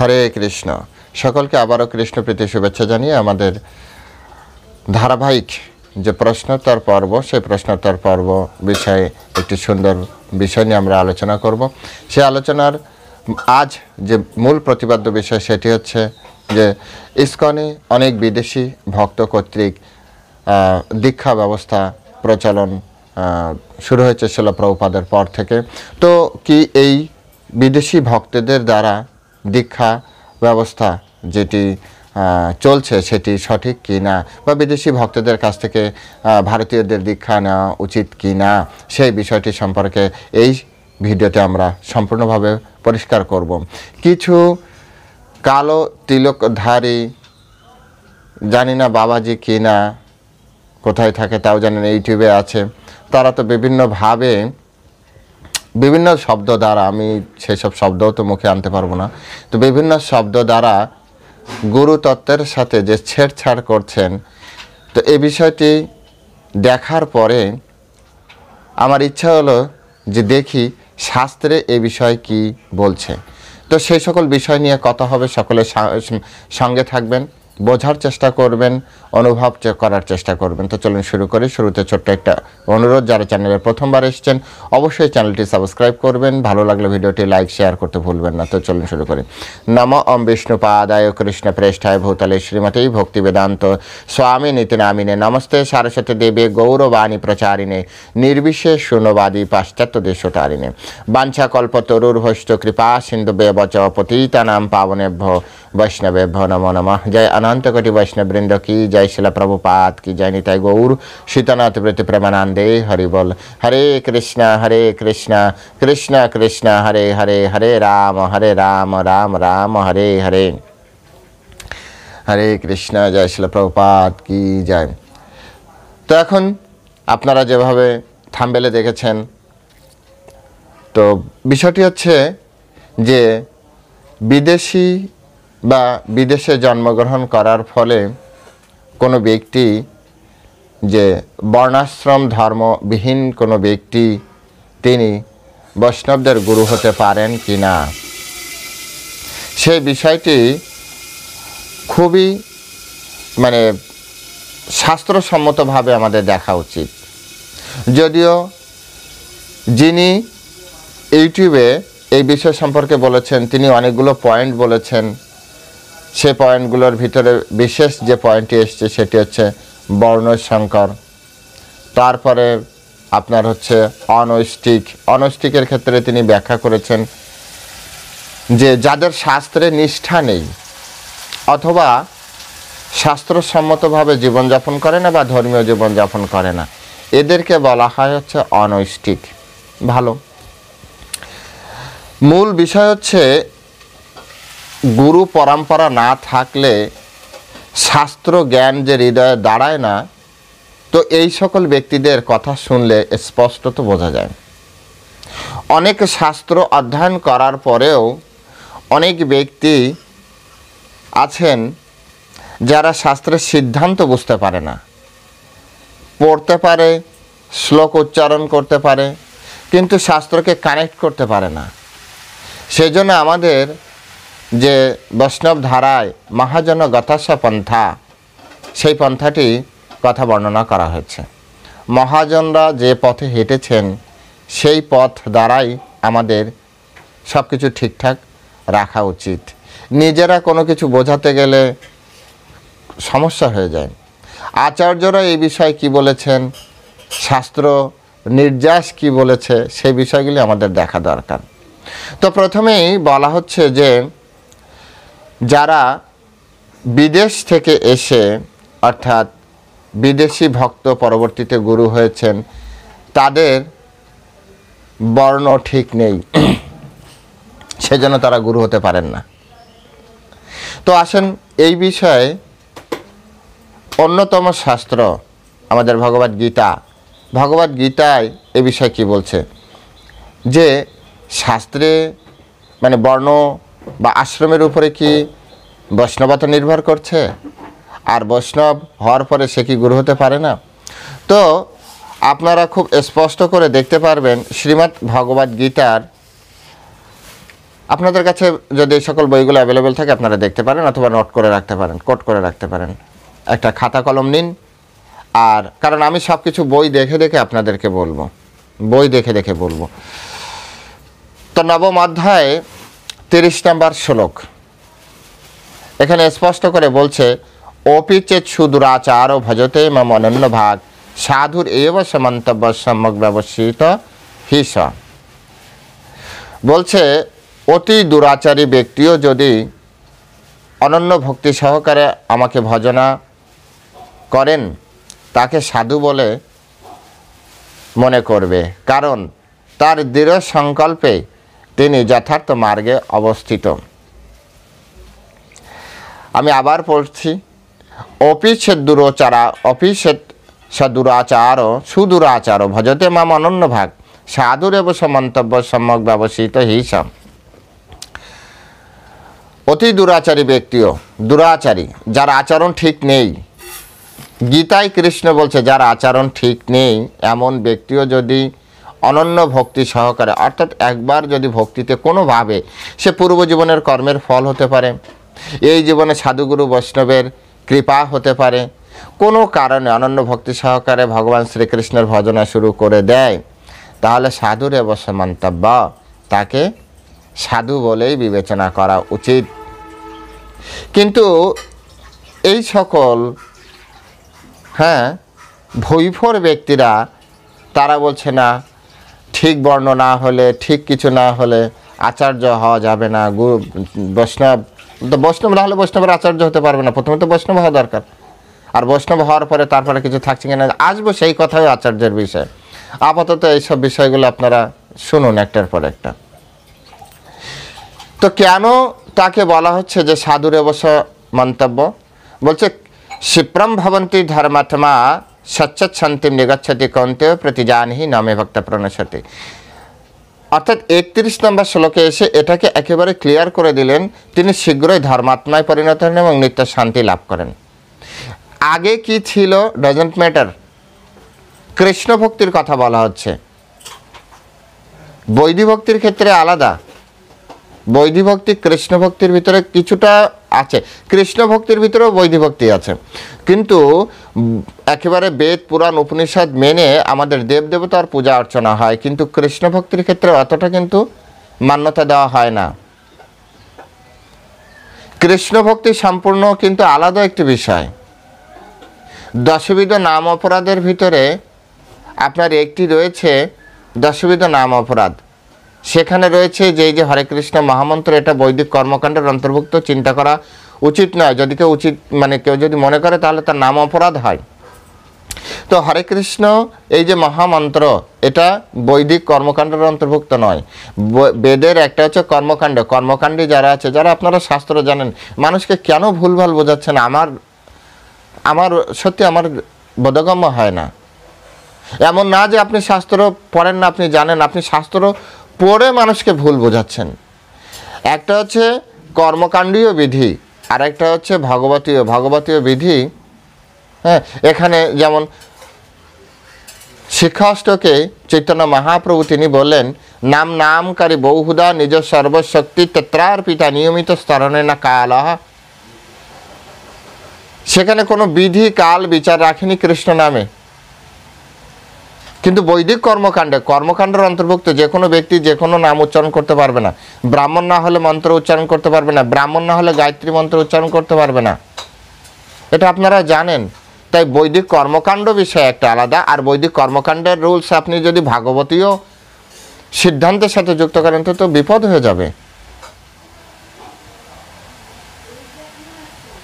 হরে কৃষ্ণ। সকলকে আবারও কৃষ্ণপ্রীতি শুভেচ্ছা জানিয়ে আমাদের ধারাবাহিক যে প্রশ্নোত্তর পর্ব, সেই প্রশ্নোত্তর পর্ব বিষয়ে একটি সুন্দর বিষয় নিয়ে আমরা আলোচনা করব। সেই আলোচনার আজ যে মূল প্রতিপাদ্য বিষয় সেটি হচ্ছে যে ইসকনে অনেক বিদেশি ভক্ত কর্তৃক দীক্ষা ব্যবস্থা প্রচলন শুরু হয়েছে শিল প্রভুপাদের পর থেকে। তো কি এই বিদেশি ভক্তদের দ্বারা দীক্ষা ব্যবস্থা যেটি চলছে সেটি সঠিক কি না, বা বিদেশি ভক্তদের কাছ থেকে ভারতীয়দের দীক্ষা নেওয়া উচিত কি না, সেই বিষয়টি সম্পর্কে এই ভিডিওতে আমরা সম্পূর্ণভাবে পরিষ্কার করব। কিছু কালো তিলকধারী, জানি না বাবাজি কি না, কোথায় থাকে তাও জানেন, ইউটিউবে আছে, তারা তো বিভিন্নভাবে বিভিন্ন শব্দ দ্বারা, আমি সেসব শব্দও তো মুখে আনতে পারবো না, তো বিভিন্ন শব্দ দ্বারা গুরুতত্ত্বের সাথে যে ছেড়ছাড় করছেন, তো এই বিষয়টি দেখার পরে আমার ইচ্ছা হলো যে দেখি শাস্ত্রে এ বিষয় কি বলছে। তো সেই সকল বিষয় নিয়ে কথা হবে, সকলের সঙ্গে থাকবেন, বোঝার চেষ্টা করবেন, অনুভব করার চেষ্টা করবেন। তো চলুন শুরু করি। শুরুতে ছোট্ট একটা অনুরোধ, যারা চ্যানেলে প্রথমবার এসেছেন অবশ্যই চ্যানেলটি সাবস্ক্রাইব করবেন, ভালো লাগলে ভিডিওটি লাইক শেয়ার করতে ভুলবেন না। তো চলুন শুরু করি। নম ওম বিষ্ণুপাদায় কৃষ্ণ প্রেষ্ঠায় ভূতলে শ্রীমতী ভক্তি বেদান্ত স্বামী নীতি নামিনে নমস্তে সারস্বতী দেবে গৌরবাণী প্রচারিণে নির্বিশেষ শূন্যবাদী পাশ্চাত্য দেশতারিণে বাঞ্ছা কল্পতরুর্ভষ্ট কৃপা সিন্ধু বেবচ পতিতানাং পাবনেভ্য वैष्णवेभ्यो नमो नमः। जय अनंत कोटि वैष्णव वृंद की जय, शिल प्रभुपाद की जय, निताय गौर शीतनाथ वृत्ति प्रेमानंदे हरि बोल। हरे कृष्ण कृष्ण कृष्ण हरे हरे, हरे राम राम राम हरे हरे। हरे कृष्ण, जय शिल प्रभुपाद की जय। তো এখন আপনারা যেভাবে থাম্বনেলে দেখেছেন, তো বিষয়টি হচ্ছে যে বিদেশি বা বিদেশে জন্মগ্রহণ করার ফলে কোনো ব্যক্তি, যে বর্ণাশ্রম ধর্মবিহীন কোনো ব্যক্তি, তিনি বৈষ্ণবদের গুরু হতে পারেন কি না, সেই বিষয়টি খুবই শাস্ত্রসম্মতভাবে আমাদের দেখা উচিত। যদিও যিনি ইউটিউবে এই বিষয় সম্পর্কে বলেছেন, তিনি অনেকগুলো পয়েন্ট বলেছেন, সে পয়েন্টগুলোর ভিতরে বিশেষ যে পয়েন্টটি এসছে সেটি হচ্ছে বর্ণসংকর। তারপরে আপনার হচ্ছে অনৈষ্টিকের ক্ষেত্রে তিনি ব্যাখ্যা করেছেন যে যাদের শাস্ত্রে নিষ্ঠা নেই অথবা শাস্ত্রসম্মতভাবে জীবনযাপন করে না বা ধর্মীয় জীবনযাপন করে না, এদেরকে বলা হয় হচ্ছে অনৈষ্টিক। ভালো, মূল বিষয় হচ্ছে গুরু পরম্পরা না থাকলে শাস্ত্র জ্ঞান যে হৃদয়ে দাঁড়ায় না, তো এই সকল ব্যক্তিদের কথা শুনলে স্পষ্টত বোঝা যায়। অনেক শাস্ত্র অধ্যয়ন করার পরেও অনেক ব্যক্তি আছেন যারা শাস্ত্রের সিদ্ধান্ত বুঝতে পারে না, পড়তে পারে, শ্লোক উচ্চারণ করতে পারে, কিন্তু শাস্ত্রকে কানেক্ট করতে পারে না। সেজন্য আমাদের যে বৈষ্ণব ধারায় মহাজন গতাস্য পন্থা, সেই পন্থাটি কথা বর্ণনা করা হয়েছে। মহাজনরা যে পথে হেঁটেছেন সেই পথ দ্বারাই আমাদের সব কিছু ঠিকঠাক রাখা উচিত। নিজেরা কোনো কিছু বোঝাতে গেলে সমস্যা হয়ে যায়। আচার্যরা এই বিষয়ে কি বলেছেন, শাস্ত্র নির্যাস কি বলেছে, সেই বিষয়গুলি আমাদের দেখা দরকার। তো প্রথমেই বলা হচ্ছে যে যারা বিদেশ থেকে এসে, অর্থাৎ বিদেশি ভক্ত পরবর্তীতে গুরু হয়েছেন, তাদের বর্ণ ঠিক নেই, সেজন্য তারা গুরু হতে পারেন না। তো আসেন এই বিষয়ে অন্যতম শাস্ত্র আমাদের ভগবদ গীতায় এ বিষয়ে কি বলছে, যে শাস্ত্রে বর্ণ বা আশ্রমের উপরে কি বৈষ্ণবতা নির্ভর করছে, আর বৈষ্ণব হওয়ার পরে সে কি গুরু হতে পারে না। তো আপনারা খুব স্পষ্ট করে দেখতে পারবেন শ্রীমদ্ ভগবদ গীতার আপনাদের কাছে যদি এই সকল বইগুলো অ্যাভেলেবেল থাকে আপনারা দেখতে পারেন, অথবা নোট করে রাখতে পারেন, কোট করে রাখতে পারেন। একটা খাতা কলম নিন। আর কারণ আমি সব কিছু বই দেখে দেখে আপনাদেরকে বলবো, বই দেখে দেখে বলবো। তো নবম অধ্যায় 30 নম্বর শ্লোক এখানে স্পষ্ট করে বলছে, অপি চেত সুদুরাচার ভজতে মম অনন্য ভাগ সাধুর এব সমন্তব্য সম্যক ব্যবস্থিত হিস। বলছে অতি দুরাচারী ব্যক্তিও যদি অনন্য ভক্তি সহকারে আমাকে ভজনা করেন তাকে সাধু বলে মনে করবে, কারণ তার দৃঢ় সংকল্পে তিনি যথার্থ মার্গে অবস্থিত। আমি আবার পড়ছি, অপিচ্ছেদ দুরাচারা অপিচ্ছেদ সদুরাচার সুদুরাচার ভজতে মাম অনন্য ভাগ সাধুরেব সমন্তব্য সম্যক ব্যবস্থিত হিসাব। অতি দুরাচারী ব্যক্তিও, দুরাচারী যার আচরণ ঠিক নেই, গীতায় কৃষ্ণ বলছে যার আচরণ ঠিক নেই এমন ব্যক্তিও যদি অনন্য ভক্তি সহকারে, অর্থাৎ একবার যদি ভক্তিতে কোনোভাবে, সে পূর্বজীবনের কর্মের ফল হতে পারে, এই জীবনে সাধুগুরু বৈষ্ণবের কৃপা হতে পারে, কোনো কারণে অনন্য ভক্তি সহকারে ভগবান শ্রীকৃষ্ণের ভজনা শুরু করে দেয়, তাহলে সাধুর এব মন্তব্য, তাকে সাধু বলেই বিবেচনা করা উচিত। কিন্তু এই সকল ভৈফর ব্যক্তিরা তারা বলছে না, ঠিক বর্ণ না হলে, ঠিক কিছু না হলে আচার্য হওয়া যাবে না। গুরু বৈষ্ণব তো বৈষ্ণব না হলে বৈষ্ণবের আচার্য হতে পারবে না, প্রথমে তো বৈষ্ণব হওয়া দরকার, আর বৈষ্ণব হওয়ার পরে তারপরে কিছু থাকছে কিনা আসবো সেই কথাই আচার্যের বিষয়। আপাতত এইসব বিষয়গুলো আপনারা শুনুন একটার পর একটা। তো কেন তাকে বলা হচ্ছে যে সাধুর অবশ্য মন্তব্য? বলছে ক্ষিপ্রম ভবন্তি ধর্মাত্মা সচ্চত শান্তিম নিগচ্ছতি কৌন্তেয় প্রতিজানহি নামে ভক্ত প্রণশতি। অর্থাৎ 31 নম্বর শ্লোকে এসে এটাকে একেবারে ক্লিয়ার করে দিলেন, তিনি শীঘ্রই ধর্মাত্মায় পরিণত হন এবং নিত্য শান্তি লাভ করেন। আগে কি ছিল ডাজন্ট ম্যাটার, কৃষ্ণ ভক্তির কথা বলা হচ্ছে। বৈদিক ভক্তির ক্ষেত্রে আলাদা, বৈদিক ভক্তি কৃষ্ণ ভক্তির ভিতরে কিছুটা আছে, কৃষ্ণ ভক্তির ভিতরেও বৈদিক ভক্তি আছে, কিন্তু একেবারে বেদ পুরাণ উপনিষদ মেনে আমাদের দেবদেবতার পূজা অর্চনা হয়, কিন্তু কৃষ্ণ ভক্তির ক্ষেত্রে অতটা কিন্তু মান্যতা দেওয়া হয় না। কৃষ্ণ ভক্তি সম্পূর্ণ কিন্তু আলাদা একটি বিষয়। দশবিধ নাম অপরাধের ভিতরে আপনার একটি রয়েছে দশবিধ নাম অপরাধ, সেখানে রয়েছে যে এই যে হরে কৃষ্ণ মহামন্ত্র, এটা বৈদিক কর্মকাণ্ডের অন্তর্ভুক্ত, চিন্তা করা উচিত নয়। যদি কেউ উচিত কেউ যদি মনে করে তাহলে তার নাম অপরাধ হয়। তো হরে কৃষ্ণ এই যে মহামন্ত্র, এটা বৈদিক কর্মকাণ্ডের অন্তর্ভুক্ত নয়। বেদের একটা হচ্ছে কর্মকাণ্ড, কর্মকাণ্ডী যারা আছে, যারা আপনারা শাস্ত্র জানেন, মানুষকে কেন ভুলভাল বোঝাচ্ছেন আমার সত্যি আমার বোধগম্য হয় না। এমন না যে আপনি শাস্ত্র পড়েন না, আপনি জানেন, আপনি শাস্ত্র পড়ে মানুষকে ভুল বোঝাচ্ছেন। একটা হচ্ছে কর্মকাণ্ডীয় বিধি, আর একটা হচ্ছে ভগবতীয় বিধি। এখানে যেমন শিক্ষাষ্টকে চৈতন্য মহাপ্রভু তিনি বললেন, নামকারী বহুধা নিজ সর্বশক্তি তত্রার্পিতা নিয়মিত স্তরণে না কাল। সেখানে কোনো বিধি কাল বিচার রাখেনি কৃষ্ণ নামে। কিন্তু বৈদিক কর্মকাণ্ডের অন্তর্ভুক্ত যে কোনো ব্যক্তি যে কোনো নাম উচ্চারণ করতে পারবে না। ব্রাহ্মণ না হলে মন্ত্র উচ্চারণ করতে পারবে না, ব্রাহ্মণ না হলে গায়ত্রী মন্ত্র উচ্চারণ করতে পারবে না, এটা আপনারা জানেন। তাই বৈদিক কর্মকাণ্ড বিষয় একটা আলাদা, আর বৈদিক কর্মকাণ্ডের রুলস আপনি যদি ভাগবতীয় সিদ্ধান্তের সাথে যুক্ত করেন তো বিপদ হয়ে যাবে।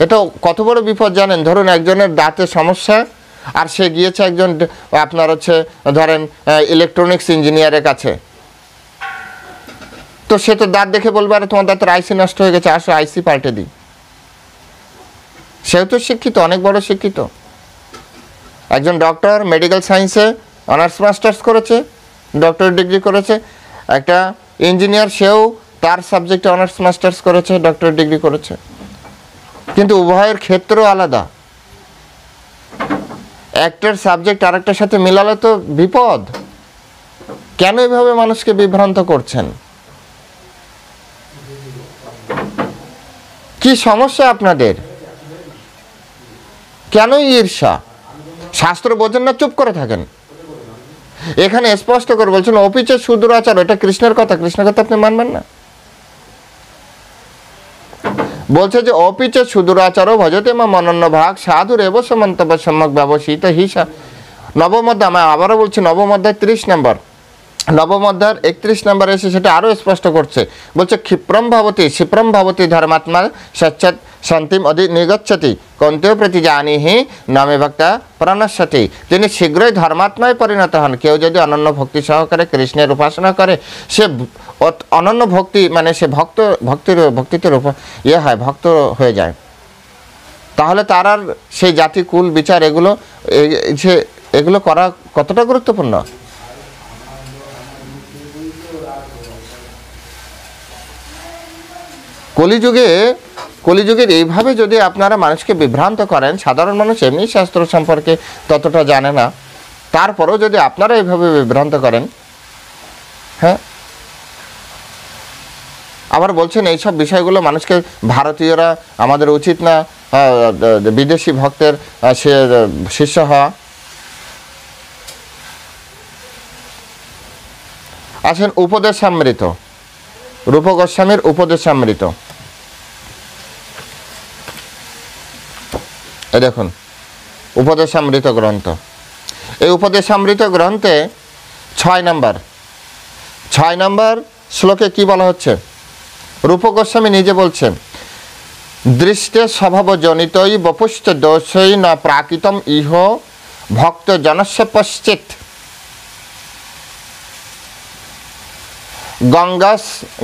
এটা কত বড় বিপদ জানেন? ধরুন একজনের দাঁতের সমস্যা, আর সে গিয়েছে একজন আপনার হচ্ছে ধরেন ইলেকট্রনিক্স ইঞ্জিনিয়ারের কাছে, তো সে তো দাঁত দেখে বলবে আরে তোমার দাঁতের আইসি নষ্ট হয়ে গেছে, আসো আইসি পাল্টে দিই। সেও তো শিক্ষিত, অনেক বড় শিক্ষিত। একজন ডক্টর মেডিকেল সায়েন্সে অনার্স মাস্টার্স করেছে, ডক্টর ডিগ্রি করেছে। একটা ইঞ্জিনিয়ার, সেও তার সাবজেক্টে অনার্স মাস্টার্স করেছে, ডক্টর ডিগ্রি করেছে, কিন্তু উভয়ের ক্ষেত্র আলাদা। একটার সাবজেক্ট আরেকটার সাথে মিলালে তো বিপদ। কেন এভাবে মানুষকে বিভ্রান্ত করছেন? কি সমস্যা আপনাদের? কেন ঈর্ষা? শাস্ত্র বোঝেন না, চুপ করে থাকেন। এখানে স্পষ্ট করে বলছেন অপিচে সুদূরাচার, এটা কৃষ্ণের কথা, কৃষ্ণের কথা আপনি মানবেন না? বলছে যে অপিচে সুদূরাচারও ভজতে মা অনন্য ভাগ সাধুর এব সমন্তব্য সম্যক ব্যবসিত হিসা। নবম অধ্যায়, আমি আবারও বলছি, নবম অধ্যায় 30 নম্বর, নবম অধ্যায়ের 31 নম্বরে এসে সেটা আরও স্পষ্ট করছে। বলছে ক্ষিপ্রম ভবতি ধর্মাত্মা সচ্চত শান্তিম নিগচ্ছতি কন্তেয় প্রতি জানিহি নামে ভক্তা প্রাণস্যতি। তিনি শীঘ্রই ধর্মাত্মায় পরিণত হন। কেউ যদি অনন্য ভক্তি সহকারে কৃষ্ণের উপাসনা করে, সে অনন্য ভক্তি মানে সে ভক্তিতে হয়, ভক্ত হয়ে যায়। তাহলে তার আর সেই জাতি কুল বিচার এগুলো করা কতটা গুরুত্বপূর্ণ? কলিযুগের এইভাবে যদি আপনারা মানুষকে বিভ্রান্ত করেন, সাধারণ মানুষ এমনি শাস্ত্র সম্পর্কে ততটা জানে না, তারপরেও যদি আপনারা এইভাবে বিভ্রান্ত করেন, হ্যাঁ। আবার বলছেন এইসব বিষয়গুলো মানুষকে, ভারতীয়রা আমাদের উচিত না বিদেশি ভক্তের সে শিষ্য হওয়া। আসেন উপদেশামৃত, রূপ গোস্বামীর উপদেশামৃত, এই দেখুন উপদেশামৃত গ্রন্থ। এই উপদেশামৃত গ্রন্থে 6 নম্বর শ্লোকে কি বলা হচ্ছে? রূপ গোস্বামী নিজে বলছেন, দৃষ্টে স্বভাবজনিতই বপুশ্চ দোষই ন প্রাকৃতম ইহ ভক্ত জনস্য পশ্চিত।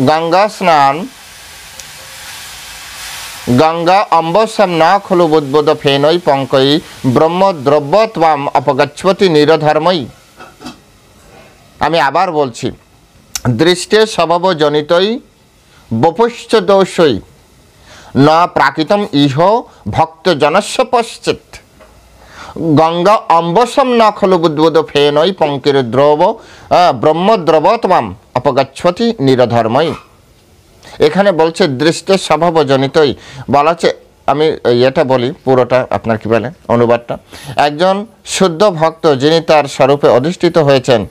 গঙ্গা স্নান গঙ্গা অম্বসম না খলু বুদ্বুদ ফেনই পঙ্কই ব্রহ্ম দ্রব্য ত্বাম অপগচ্ছতি নিরধর্মই। আমি আবার বলছি, দৃষ্টে স্বভাবজনিতই বপুশ্চ দোষই না প্রাকৃতম ইহ ভক্ত জনস্য পশ্চিত। গঙ্গা অম্বসম না খলু বুদ্বুদ ফেনই পঙ্কির দ্রব ব্রহ্ম দ্রব ত্বাম অপগচ্ছতি নিরধর্মই। এখানে বলছে দৃষ্টের স্বভাবজনিতই, বলা হচ্ছে, আমি এটা বলি পুরোটা, আপনার কি বলে অনুবাদটা। একজন শুদ্ধ ভক্ত যিনি তার স্বরূপে অধিষ্ঠিত হয়েছেন,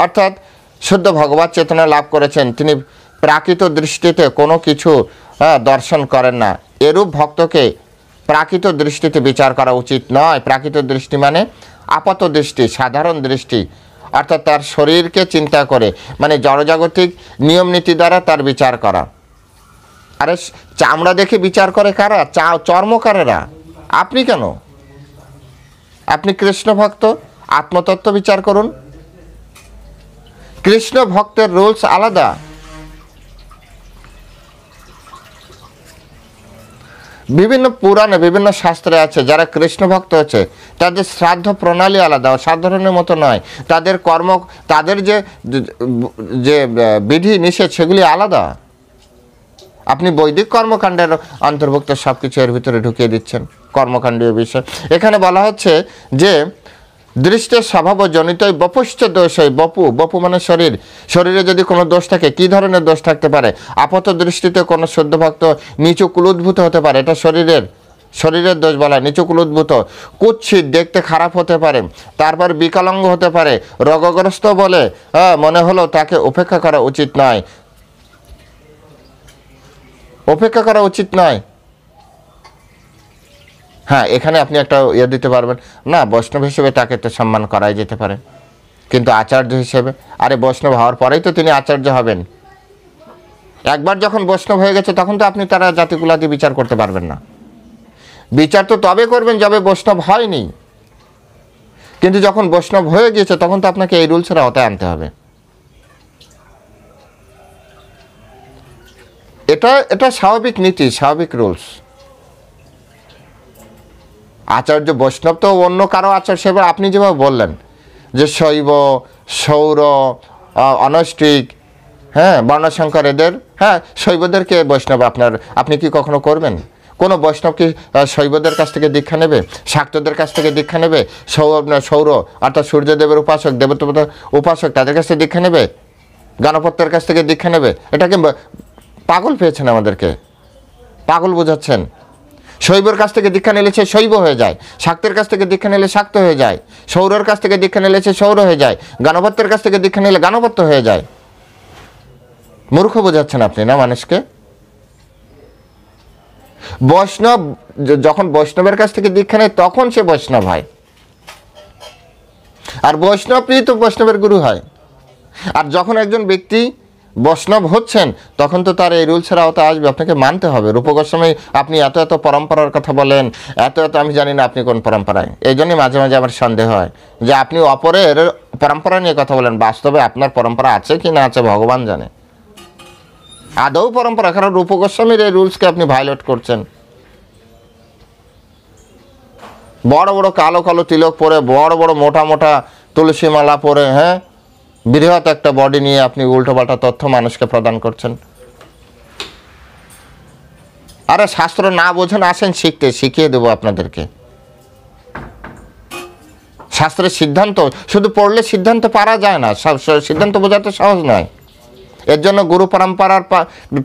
অর্থাৎ শুদ্ধ ভগবত চেতনা লাভ করেছেন, তিনি প্রাকৃত দৃষ্টিতে কোনো কিছু দর্শন করেন না। এরূপ ভক্তকে প্রাকৃত দৃষ্টিতে বিচার করা উচিত নয়। প্রাকৃত দৃষ্টি মানে আপাত দৃষ্টি, সাধারণ দৃষ্টি, অর্থাৎ তার শরীরকে চিন্তা করে, মানে জড়জাগতিক নিয়ম নীতি দ্বারা তার বিচার করা। আরে চামড়া দেখে বিচার করে কারা? চর্মকারেরা। আপনি কেন? আপনি কৃষ্ণ ভক্ত, আত্মতত্ত্ব বিচার করুন। কৃষ্ণ ভক্তের রুলস আলাদা। বিভিন্ন পুরাণে বিভিন্ন শাস্ত্রে আছে যারা কৃষ্ণ ভক্ত হচ্ছে তাদের শ্রাদ্ধ প্রণালী আলাদা, সাধারণের মতো নয়। তাদের তাদের যে বিধি নিষেধ সেগুলি আলাদা। আপনি বৈদিক কর্মকাণ্ডের অন্তর্ভুক্ত সব কিছু এর ভিতরে ঢুকিয়ে দিচ্ছেন, কর্মকাণ্ডীয় বিষয়। এখানে বলা হচ্ছে যে দৃষ্টের স্বভাবজনিতই বপুশ্চ দোষই। বপু মানে শরীর। শরীরে যদি কোনো দোষ থাকে, কি ধরনের দোষ থাকতে পারে? আপাত দৃষ্টিতে কোনো শুদ্ধ ভক্ত নিচু কুলুদ্ভূত হতে পারে, এটা শরীরের দোষ বলা। নিচু কুলুদ্ভূত, কুৎসিত, দেখতে খারাপ হতে পারে, তারপর বিকলাঙ্গ হতে পারে, রোগগ্রস্ত বলে মনে হলো, তাকে উপেক্ষা করা উচিত নয়। উপেক্ষা করা উচিত নয়। হ্যাঁ, এখানে আপনি একটা দিতে পারবেন না, বৈষ্ণব হিসেবে তাকে তো সম্মান করাই যেতে পারে, কিন্তু আচার্য হিসেবে, আরে বৈষ্ণব হওয়ার পরেই তো তিনি আচার্য হবেন। একবার যখন বৈষ্ণব হয়ে গেছে তখন তো আপনি তারা জাতিকুলাদি বিচার করতে পারবেন না। বিচার তো তবে করবেন যবে বৈষ্ণব হয়নি, কিন্তু যখন বৈষ্ণব হয়ে গিয়েছে তখন তো আপনাকে এই রুলসের আওতায় আনতে হবে। এটা স্বাভাবিক নীতি, স্বাভাবিক রুলস। আচার্য বৈষ্ণব তো অন্য কারো আচার্য সেবা, আপনি যেভাবে বললেন যে শৈব, সৌর, অনষ্টিক, হ্যাঁ, বর্ণশঙ্কর, এদের, হ্যাঁ, শৈবদেরকে বৈষ্ণব আপনি কি কখনো করবেন? কোনো বৈষ্ণব কি শৈবদের কাছ থেকে দীক্ষা নেবে? শাক্তদের কাছ থেকে দীক্ষা নেবে? সৌর অর্থাৎ সূর্যদেবের উপাসক, দেবতা উপাসক, তাদের কাছ থেকে দীক্ষা নেবে? গণপত্যের কাছ থেকে দীক্ষা নেবে? এটাকে পাগল পেয়েছেন, আমাদেরকে পাগল বোঝাচ্ছেন। শৈবর কাছ থেকে দীক্ষা নিলে সে শৈব হয়ে যায়, শাক্তের কাছ থেকে দীক্ষা নিলে শাক্ত হয়ে যায়, সৌরর কাছ থেকে দীক্ষা নিলে সে সৌর হয়ে যায়, গানভট্টের কাছ থেকে দীক্ষা নিলে গানভট্ট হয়ে যায়। মূর্খ বোঝাচ্ছেন আপনি না মানুষকে। বৈষ্ণব যখন বৈষ্ণবের কাছ থেকে দীক্ষা নেয় তখন সে বৈষ্ণব হয়, আর বৈষ্ণবই তো বৈষ্ণবের গুরু হয়। আর যখন একজন ব্যক্তি বৈষ্ণব হচ্ছেন তখন তো তার এই রুলসের আওতা আসবে, আপনাকে মানতে হবে। রূপ গোস্বামী আপনি এত এত পরম্পরার কথা বলেন, এত এত, আমি জানি না আপনি কোন পরম্পরায়। এই জন্যই মাঝে মাঝে আমার সন্দেহ হয় যে আপনি অপরের পরম্পরা নিয়ে কথা বলেন, বাস্তবে আপনার পরম্পরা আছে কি না আছে ভগবান জানে। আদৌ পরম্পরা, কারণ রূপ গোস্বামীর এই রুলসকে আপনি ভায়োলেট করছেন। বড় বড় কালো কালো তিলক পরে, বড় বড় মোটা মোটা তুলসী মালা পরে, হ্যাঁ, বৃহৎ একটা বডি নিয়ে আপনি উল্টোপাল্টা তথ্য মানুষকে প্রদান করছেন। আরে শাস্ত্র না বোঝেন, আসেন শিখতে, শিখিয়ে দেবো আপনাদেরকে। শাস্ত্রের সিদ্ধান্ত শুধু পড়লে সিদ্ধান্ত পারা যায় না, সিদ্ধান্ত বোঝাতে সহজ নয়। এর জন্য গুরু পরম্পরার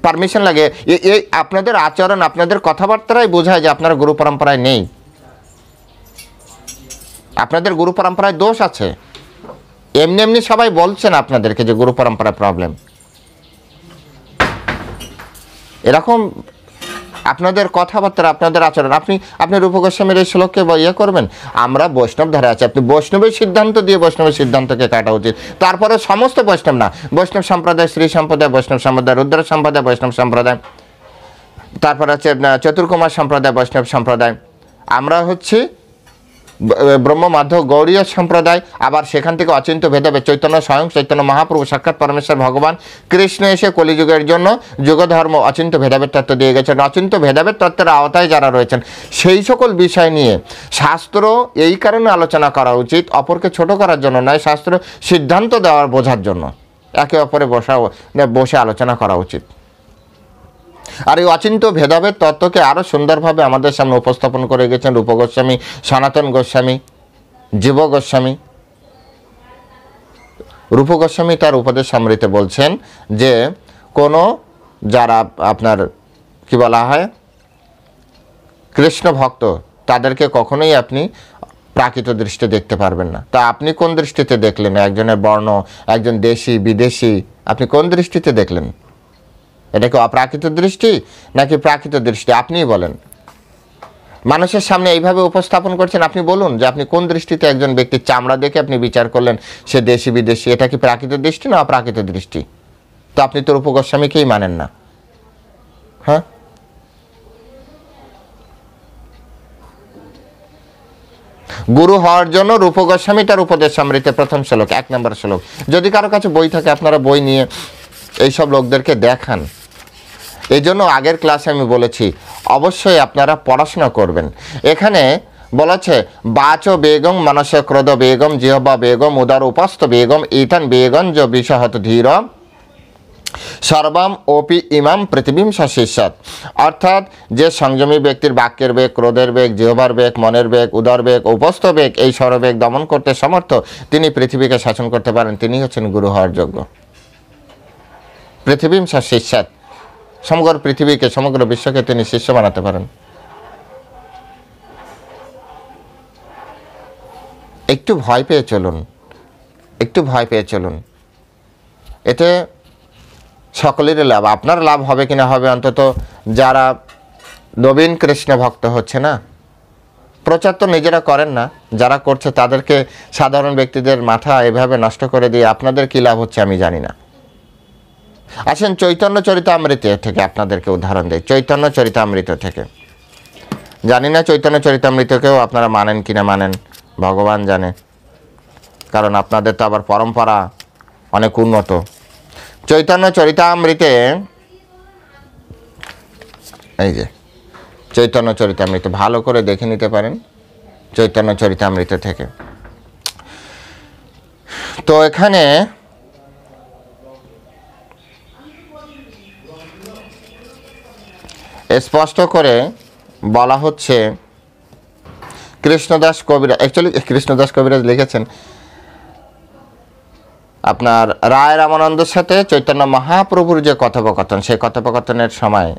পারমিশন লাগে। এই আপনাদের আচরণ, আপনাদের কথাবার্তারাই বোঝায় যে আপনারা গুরু পরম্পরায় নেই, আপনাদের গুরু পরম্পরায় দোষ আছে। এমনি এমনি সবাই বলছেন আপনাদেরকে যে গুরু পরম্পরায় প্রবলেম। এরকম আপনাদের কথাবার্তা, আপনাদের আচরণ, আপনি রূপ গোস্বামীর এই শ্লোককে ইয়ে করবেন, আমরা বৈষ্ণব ধারে আছি। আপনি বৈষ্ণবের সিদ্ধান্ত দিয়ে বৈষ্ণবের সিদ্ধান্তকে কাটা উচিত। তারপরে সমস্ত বৈষ্ণব না, বৈষ্ণব সম্প্রদায়, শ্রী সম্প্রদায়, বৈষ্ণব সম্প্রদায়, রুদ্র সম্প্রদায়, বৈষ্ণব সম্প্রদায়, তারপর হচ্ছে চতুর্কুমার সম্প্রদায়, বৈষ্ণব সম্প্রদায়, আমরা হচ্ছি ব্রহ্ম মাধব গৌড়ীয় সম্প্রদায়। আবার সেখান থেকে অচিন্ত ভেদাভেদ, চৈতন্য স্বয়ং চৈতন্য মহাপ্রভু সাক্ষাৎ পরমেশ্বর ভগবান কৃষ্ণ এসে কলিযুগের জন্য যুগধর্ম অচিন্ত ভেদাভেদ তত্ত্ব দিয়ে গেছেন। অচিন্ত ভেদাভেদ তত্ত্বের আওতায় যারা রয়েছেন, সেই সকল বিষয় নিয়ে শাস্ত্র এই কারণে আলোচনা করা উচিত, অপরকে ছোট করার জন্য নয়, শাস্ত্র সিদ্ধান্ত দেওয়ার বোঝার জন্য একে অপরে বসে আলোচনা করা উচিত। আর এই অচিন্ত ভেদাভেদ তত্ত্বকে আরও সুন্দরভাবে আমাদের সামনে উপস্থাপন করে গেছেন রূপ গোস্বামী, সনাতন গোস্বামী, জীব গোস্বামী। রূপ গোস্বামী তার উপদেশ সমৃতে বলছেন যে কোনো যারা আপনার কি বলা হয় কৃষ্ণ ভক্ত, তাদেরকে কখনোই আপনি প্রাকৃত দৃষ্টি দেখতে পারবেন না। তা আপনি কোন দৃষ্টিতে দেখলেন? একজনের বর্ণ, একজন দেশি বিদেশি, আপনি কোন দৃষ্টিতে দেখলেন? এটা কি অপ্রাকৃত দৃষ্টি নাকি প্রাকৃত দৃষ্টি? আপনিই বলেন। মানুষের সামনে এইভাবে উপস্থাপন করছেন, আপনি বলুন যে আপনি কোন দৃষ্টিতে একজন ব্যক্তির চামড়া দেখে আপনি বিচার করলেন সে দেশি বিদেশি, এটা কি প্রাকৃত দৃষ্টি না অপ্রাকৃত দৃষ্টি? তো আপনি তো রূপ গোস্বামীকেই মানেন না। হ্যাঁ, গুরু হওয়ার জন্য রূপ গোস্বামী তার উপদেশ সমৃতে প্রথম শ্লোক, 1 নম্বর শ্লোক। যদি কারো কাছে বই থাকে আপনারা বই নিয়ে এইসব লোকদেরকে দেখান। এই জন্য আগের ক্লাসে আমি বলেছি অবশ্যই আপনারা পড়াশোনা করবেন। এখানে বলেছে বাচ বেগম মানস ক্রোধ বেগম জিহ্বা বেগম উদার উপস্থ বেগম ইতন বেগম য বিষহত ধীর সর্বম ওপি ইমাম পৃথিবীম সশিষ্যৎ। অর্থাৎ যে সংযমী ব্যক্তির বাক্যের বেগ, ক্রোধের বেগ, জিহ্বার বেগ, মনের বেগ, উদর বেগ, উপস্থ বেগ, এই সর্ববেগ দমন করতে সমর্থ, তিনি পৃথিবীকে শাসন করতে পারেন, তিনি হচ্ছেন গুরু হওয়ার যোগ্য। পৃথিবীম সশিষ্যৎ, সমগ্র পৃথিবীকে, সমগ্র বিশ্বকে তিনি শিষ্য বানাতে পারেন। একটু ভয় পেয়ে চলুন, একটু ভয় পেয়ে চলুন, এতে সকলেরই লাভ। আপনার লাভ হবে কিনা হবে, অন্তত যারা নবীন কৃষ্ণ ভক্ত হচ্ছে না, প্রচার তো নিজেরা করেন না, যারা করছে তাদেরকে, সাধারণ ব্যক্তিদের মাথা এভাবে নষ্ট করে দিয়ে আপনাদের কী লাভ হচ্ছে আমি জানি না। আসেন চৈতন্য চরিতামৃত থেকে আপনাদেরকে উদাহরণ দেয়, চৈতন্য চরিতামৃত থেকে। জানি না চৈতন্য চরিতামৃতকেও আপনারা মানেন কিনা, মানেন ভগবান জানে, কারণ আপনাদের তো আবার পরম্পরা অনেক উন্নত। চৈতন্য চরিতামৃতে, এই যে চৈতন্য চরিতামৃত, ভালো করে দেখে নিতে পারেন চৈতন্য চরিতামৃত থেকে। তো এখানে স্পষ্ট করে বলা হচ্ছে, কৃষ্ণদাস কবিরাজ, অ্যাকচুয়ালি কৃষ্ণদাস কবিরাজ লিখেছেন আপনার রায় রামানন্দের সাথে চৈতন্য মহাপ্রভুর যে কথোপকথন, সেই কথোপকথনের সময়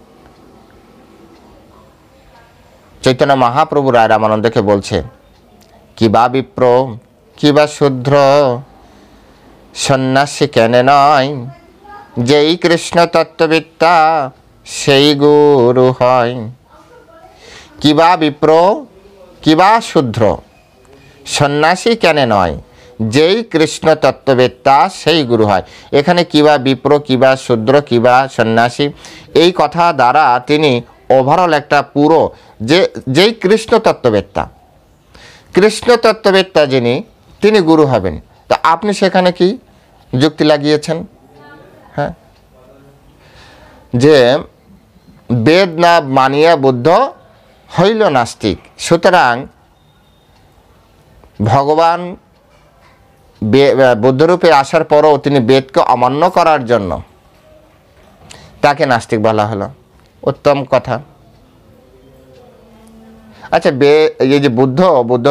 চৈতন্য মহাপ্রভু রায় রামানন্দকে বলছে, কিবা বিপ্র কিবা শূদ্র সন্ন্যাসী কেনে নয়, যেই কৃষ্ণ তত্ত্ববিদ্যা সেই গুরু হয়। কিবা বিপ্র কিবা শূদ্র সন্ন্যাসী কেনে নয়, যেই কৃষ্ণ তত্ত্ববেত্তা সেই গুরু হয়। এখানে কিবা বিপ্র কিবা শূদ্র কিবা সন্ন্যাসী, এই কথা দ্বারা তিনি ওভারঅল একটা পুরো যেই কৃষ্ণ তত্ত্ববেত্তা যিনি, তিনি গুরু হবেন। তা আপনি সেখানে কি যুক্তি লাগিয়েছেন? হ্যাঁ, যে বেদ না মানিয়া বুদ্ধ হইল নাস্তিক। সুতরাং ভগবান বুদ্ধরূপে আসার পরও তিনি বেদকে অমান্য করার জন্য তাকে নাস্তিক বলা হলো। উত্তম কথা। আচ্ছা, এই যে বুদ্ধ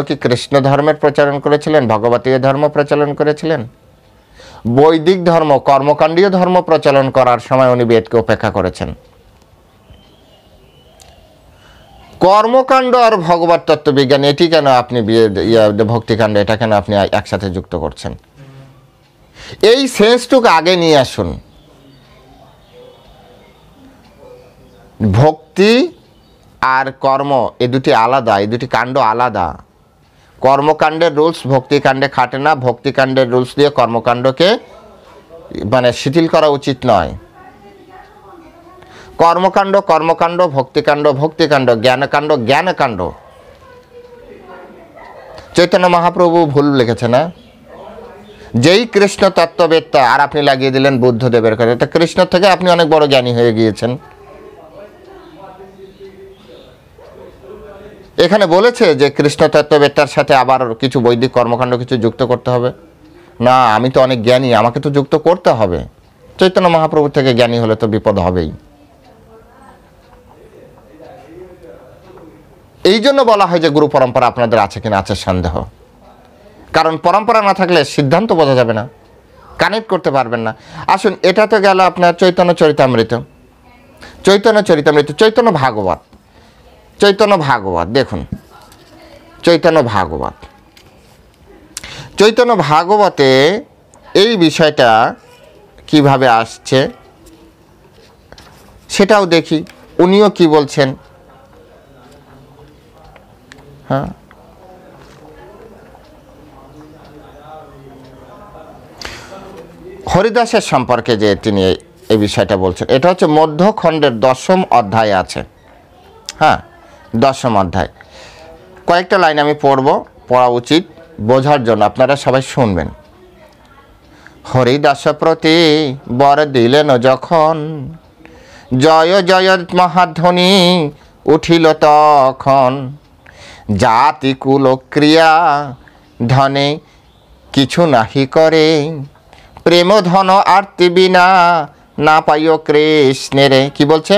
কি কৃষ্ণ ধর্মের প্রচলন করেছিলেন, ভগবতীয় ধর্ম প্রচলন করেছিলেন? বৈদিক ধর্ম, কর্মকাণ্ডীয় ধর্ম প্রচলন করার সময় উনি বেদকে উপেক্ষা করেছেন। কর্মকাণ্ড আর ভগবত তত্ত্ববিজ্ঞান, এটি কেন আপনি ভক্তিকাণ্ড, এটা কেন আপনি একসাথে যুক্ত করছেন? এই সেন্সটুকু আগে নিয়ে আসুন। ভক্তি আর কর্ম এ দুটি আলাদা, এই দুটি কাণ্ড আলাদা। কর্মকাণ্ডের রুলস ভক্তিকাণ্ডে খাটে না, ভক্তিকাণ্ডের রুলস দিয়ে কর্মকাণ্ডকে শিথিল করা উচিত নয়। কর্মকাণ্ড, ভক্তিকাণ্ড, জ্ঞানকাণ্ড। চৈতন্য মহাপ্রভু ভুল লিখেছে না? যেই কৃষ্ণ তত্ত্ববেত্তা, আর আপনি লাগিয়ে দিলেন বুদ্ধদেবের কথা। তা কৃষ্ণ থেকে আপনি অনেক বড় জ্ঞানী হয়ে গিয়েছেন। এখানে বলেছে যে কৃষ্ণ তত্ত্ববেত্তার সাথে আবার কিছু বৈদিক কর্মকাণ্ড কিছু যুক্ত করতে হবে না। আমি তো অনেক জ্ঞানী, আমাকে তো যুক্ত করতে হবে। চৈতন্য মহাপ্রভু থেকে জ্ঞানী হলে তো বিপদ হবেই। এই জন্য বলা হয় যে গুরু পরম্পরা আপনাদের আছে কিনা আছে সন্দেহ। কারণ পরম্পরা না থাকলে সিদ্ধান্ত বোঝা যাবে না, কানেক্ট করতে পারবেন না। আসুন, এটা তো গেল আপনার চৈতন্য চরিতামৃত, চৈতন্য ভাগবত। দেখুন, চৈতন্য ভাগবতে এই বিষয়টা কিভাবে আসছে সেটাও দেখি, উনিও কি বলছেন। হ্যাঁ, হরিদাসের সম্পর্কে যে তিনি এই বিষয়টা বলছেন, এটা হচ্ছে মধ্যখণ্ডের 10ম অধ্যায় আছে। হ্যাঁ, 10ম অধ্যায়। কয়েকটা লাইন আমি পড়া উচিত বোঝার জন্য, আপনারা সবাই শুনবেন। হরিদাস প্রতি বর দিলেন যখন, জয় জয় মহাধ্বনি উঠিল তখন। জাতি কুল ক্রিয়া ধনে কিছু নাহি করে, প্রেম ধন আরতি বিনা না পাইও কৃষ্ণের। কি বলছে?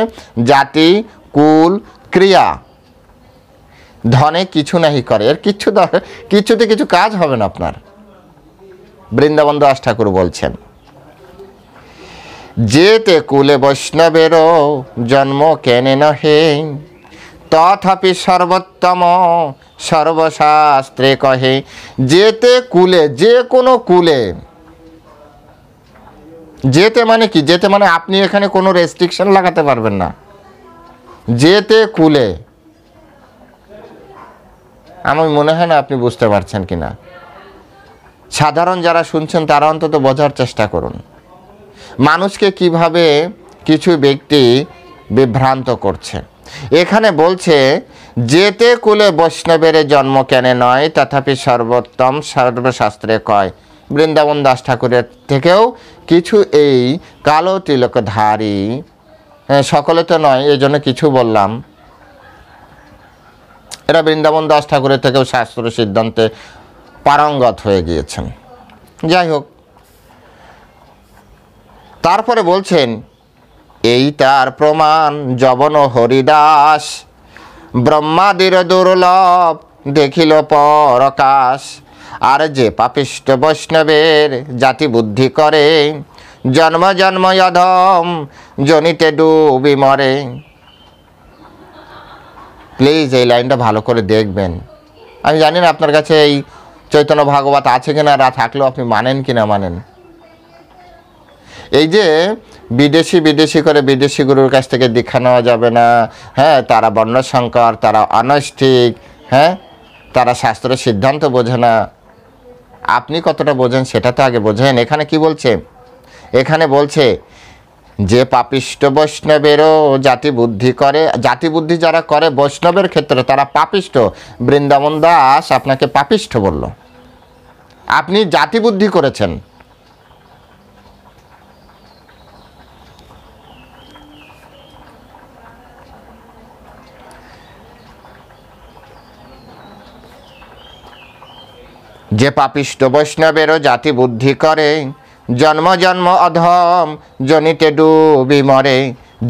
জাতি কুল ক্রিয়া ধনে কিছু নাহি করে। এর কিছুতে কিছু কাজ হবে না আপনার। বৃন্দাবন দাস ঠাকুর বলছেন, যেতে কুলে বৈষ্ণবেরও জন্ম কেনে নহে, তথাপি সর্বোত্তম সর্বশাস্ত্রে কহে। যেতে কুলে, যে কোনো কুলে। যেতে মানে কি? যেতে মানে আপনি এখানে কোনো রেস্ট্রিকশন লাগাতে পারবেন না। যেতে কুলে, আমার মনে হয় না আপনি বুঝতে পারছেন কিনা। সাধারণ যারা শুনছেন তারা অন্তত বোঝার চেষ্টা করুন মানুষকে কিভাবে কিছু ব্যক্তি বিভ্রান্ত করছে। এখানে বলছে, যেতে কুলে বৈষ্ণবের জন্ম কেনে নয়, তথাপি সর্বোত্তম সর্বশাস্ত্রে কয়। বৃন্দাবন দাস ঠাকুরের থেকেও কিছু এই কালো তিলকধারী, সকলে তো নয়, এই জন্য কিছু বললাম, এরা বৃন্দাবন দাস ঠাকুরের থেকেও শাস্ত্র সিদ্ধান্তে পারঙ্গত হয়ে গিয়েছেন। যাই হোক, তারপরে বলছেন, এই তার প্রমাণ যবন হরিদাস, ব্রহ্মাদির দুর্লভ দেখিল পরকাশ। আর যে পাপিষ্ঠ বৈষ্ণবের জাতি বুদ্ধি করে, জন্ম জন্ম অধম জনিতে ডুবি মরে। প্লিজ এই লাইনটা ভালো করে দেখবেন। আমি জানি না আপনার কাছে এই চৈতন্য ভাগবত আছে কিনা, থাকলেও আপনি মানেন কিনা মানেন। এই যে বিদেশি করে বিদেশি গুরুর কাছ থেকে দীক্ষা নেওয়া যাবে না, হ্যাঁ, তারা বর্ণসংকর, তারা অনৈষ্ঠিক, হ্যাঁ, তারা শাস্ত্রের সিদ্ধান্ত বোঝে না। আপনি কতটা বোঝেন সেটা তো আগে বোঝেন। এখানে কি বলছে? এখানে বলছে যে পাপিষ্ঠ বৈষ্ণবেরও জাতি বুদ্ধি করে। জাতি বুদ্ধি যারা করে বৈষ্ণবের ক্ষেত্রে তারা পাপিষ্ঠ। বৃন্দাবন দাস আপনাকে পাপিষ্ঠ বলল, আপনি জাতি বুদ্ধি করেছেন। যে পাপিষ্ঠ বৈষ্ণবেরও জাতি বুদ্ধি করে, জন্ম জন্ম অধম জনিতে ডুবি মরে।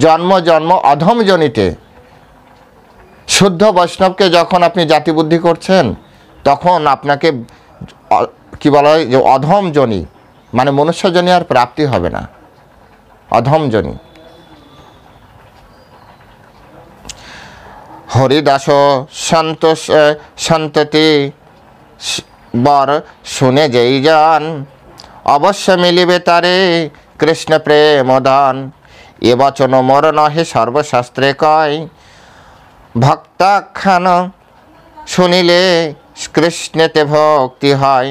জন্ম জন্ম অধম জনিতে। শুদ্ধ বৈষ্ণবকে যখন আপনি জাতি বুদ্ধি করছেন, তখন আপনাকে কি বলা হয় যে অধম জনি, মানে মনুষ্য জনি আর প্রাপ্তি হবে না, অধম জনি। হরিদাস সন্ততি বর শুনে যেই জন, অবশ্য মিলিবে তারে কৃষ্ণ প্রেমদান। এ বচন মোর নহে সর্বশাস্ত্রে কয়, ভক্তাখ্যান শুনিলে কৃষ্ণেতে ভক্তি হয়।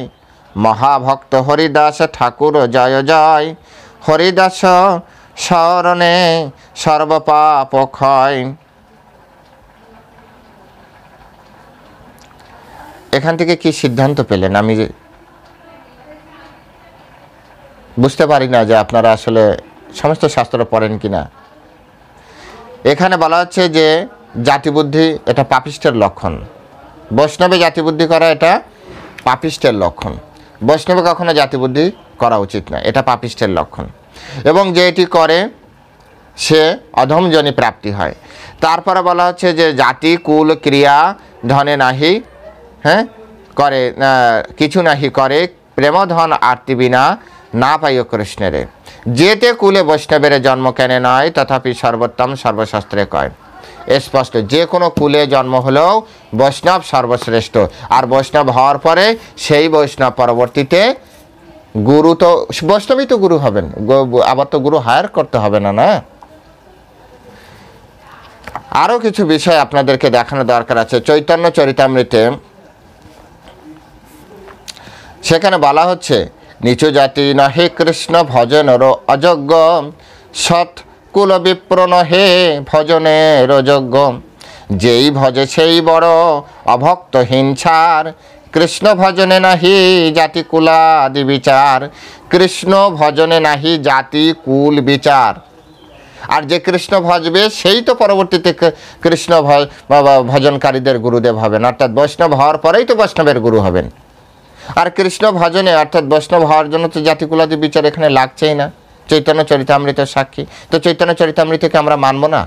মহাভক্ত হরিদাস ঠাকুর জয় জয়, হরিদাস শরণে সর্বপাপ ক্ষয়। এখান থেকে কি সিদ্ধান্ত পেলেন? আমি বুঝতে পারি না যে আপনারা আসলে সমস্ত শাস্ত্র পড়েন কিনা। এখানে বলা হচ্ছে যে জাতিবুদ্ধি এটা পাপিষ্টের লক্ষণ। বৈষ্ণবে জাতিবুদ্ধি করা এটা পাপিষ্টের লক্ষণ। বৈষ্ণবে কখনো জাতিবুদ্ধি করা উচিত না, এটা পাপিষ্টের লক্ষণ। এবং যে এটি করে সে অধমজনী প্রাপ্তি হয়। তারপরে বলা হচ্ছে যে জাতি কুল ক্রিয়া ধনে নাহি, হ্যাঁ, করে কিছু নাহি করে, প্রেমধন আরতি বিনা না পাইও কৃষ্ণেরে। যেতে কুলে বৈষ্ণবের জন্ম কেনে নয়, তথাপি সর্বোত্তম সর্বশাস্ত্রে কয়। স্পষ্ট, যে কোনো কুলে জন্ম হলেও বৈষ্ণব সর্বশ্রেষ্ঠ। আর বৈষ্ণব হওয়ার পরে সেই বৈষ্ণব পরবর্তীতে গুরু, তো বৈষ্ণবই তো গুরু হবেন, আবার তো গুরু হায়ার করতে হবে না। না, আরও কিছু বিষয় আপনাদেরকে দেখানো দরকার আছে। চৈতন্য চরিতামৃতে সেখানে বলা হচ্ছে, নিচু জাতি নহে কৃষ্ণ ভজনের অযোগ্য, সৎ কুল বিপ্র নহে ভজনের যোগ্য। যেই ভজে সেই বড় অভক্ত হিংসার, কৃষ্ণ ভজনে নাহি জাতি কুলাদি বিচার। কৃষ্ণ ভজনে নাহি জাতি কুল বিচার। আর যে কৃষ্ণ ভজবে সেই তো পরবর্তীতে কৃষ্ণ ভজনকারীদের গুরুদেব হবেন, অর্থাৎ বৈষ্ণব হওয়ার পরেই তো বৈষ্ণবের গুরু হবেন। আর কৃষ্ণ ভজনে অর্থাৎ বৈষ্ণব হওয়ার জন্য তো জাতিকুলাদি বিচার এখানে লাগছেই না। চৈতন্য চরিতামৃতের সাক্ষী। তো চৈতন্য চরিতামৃতকে আমরা মানব না?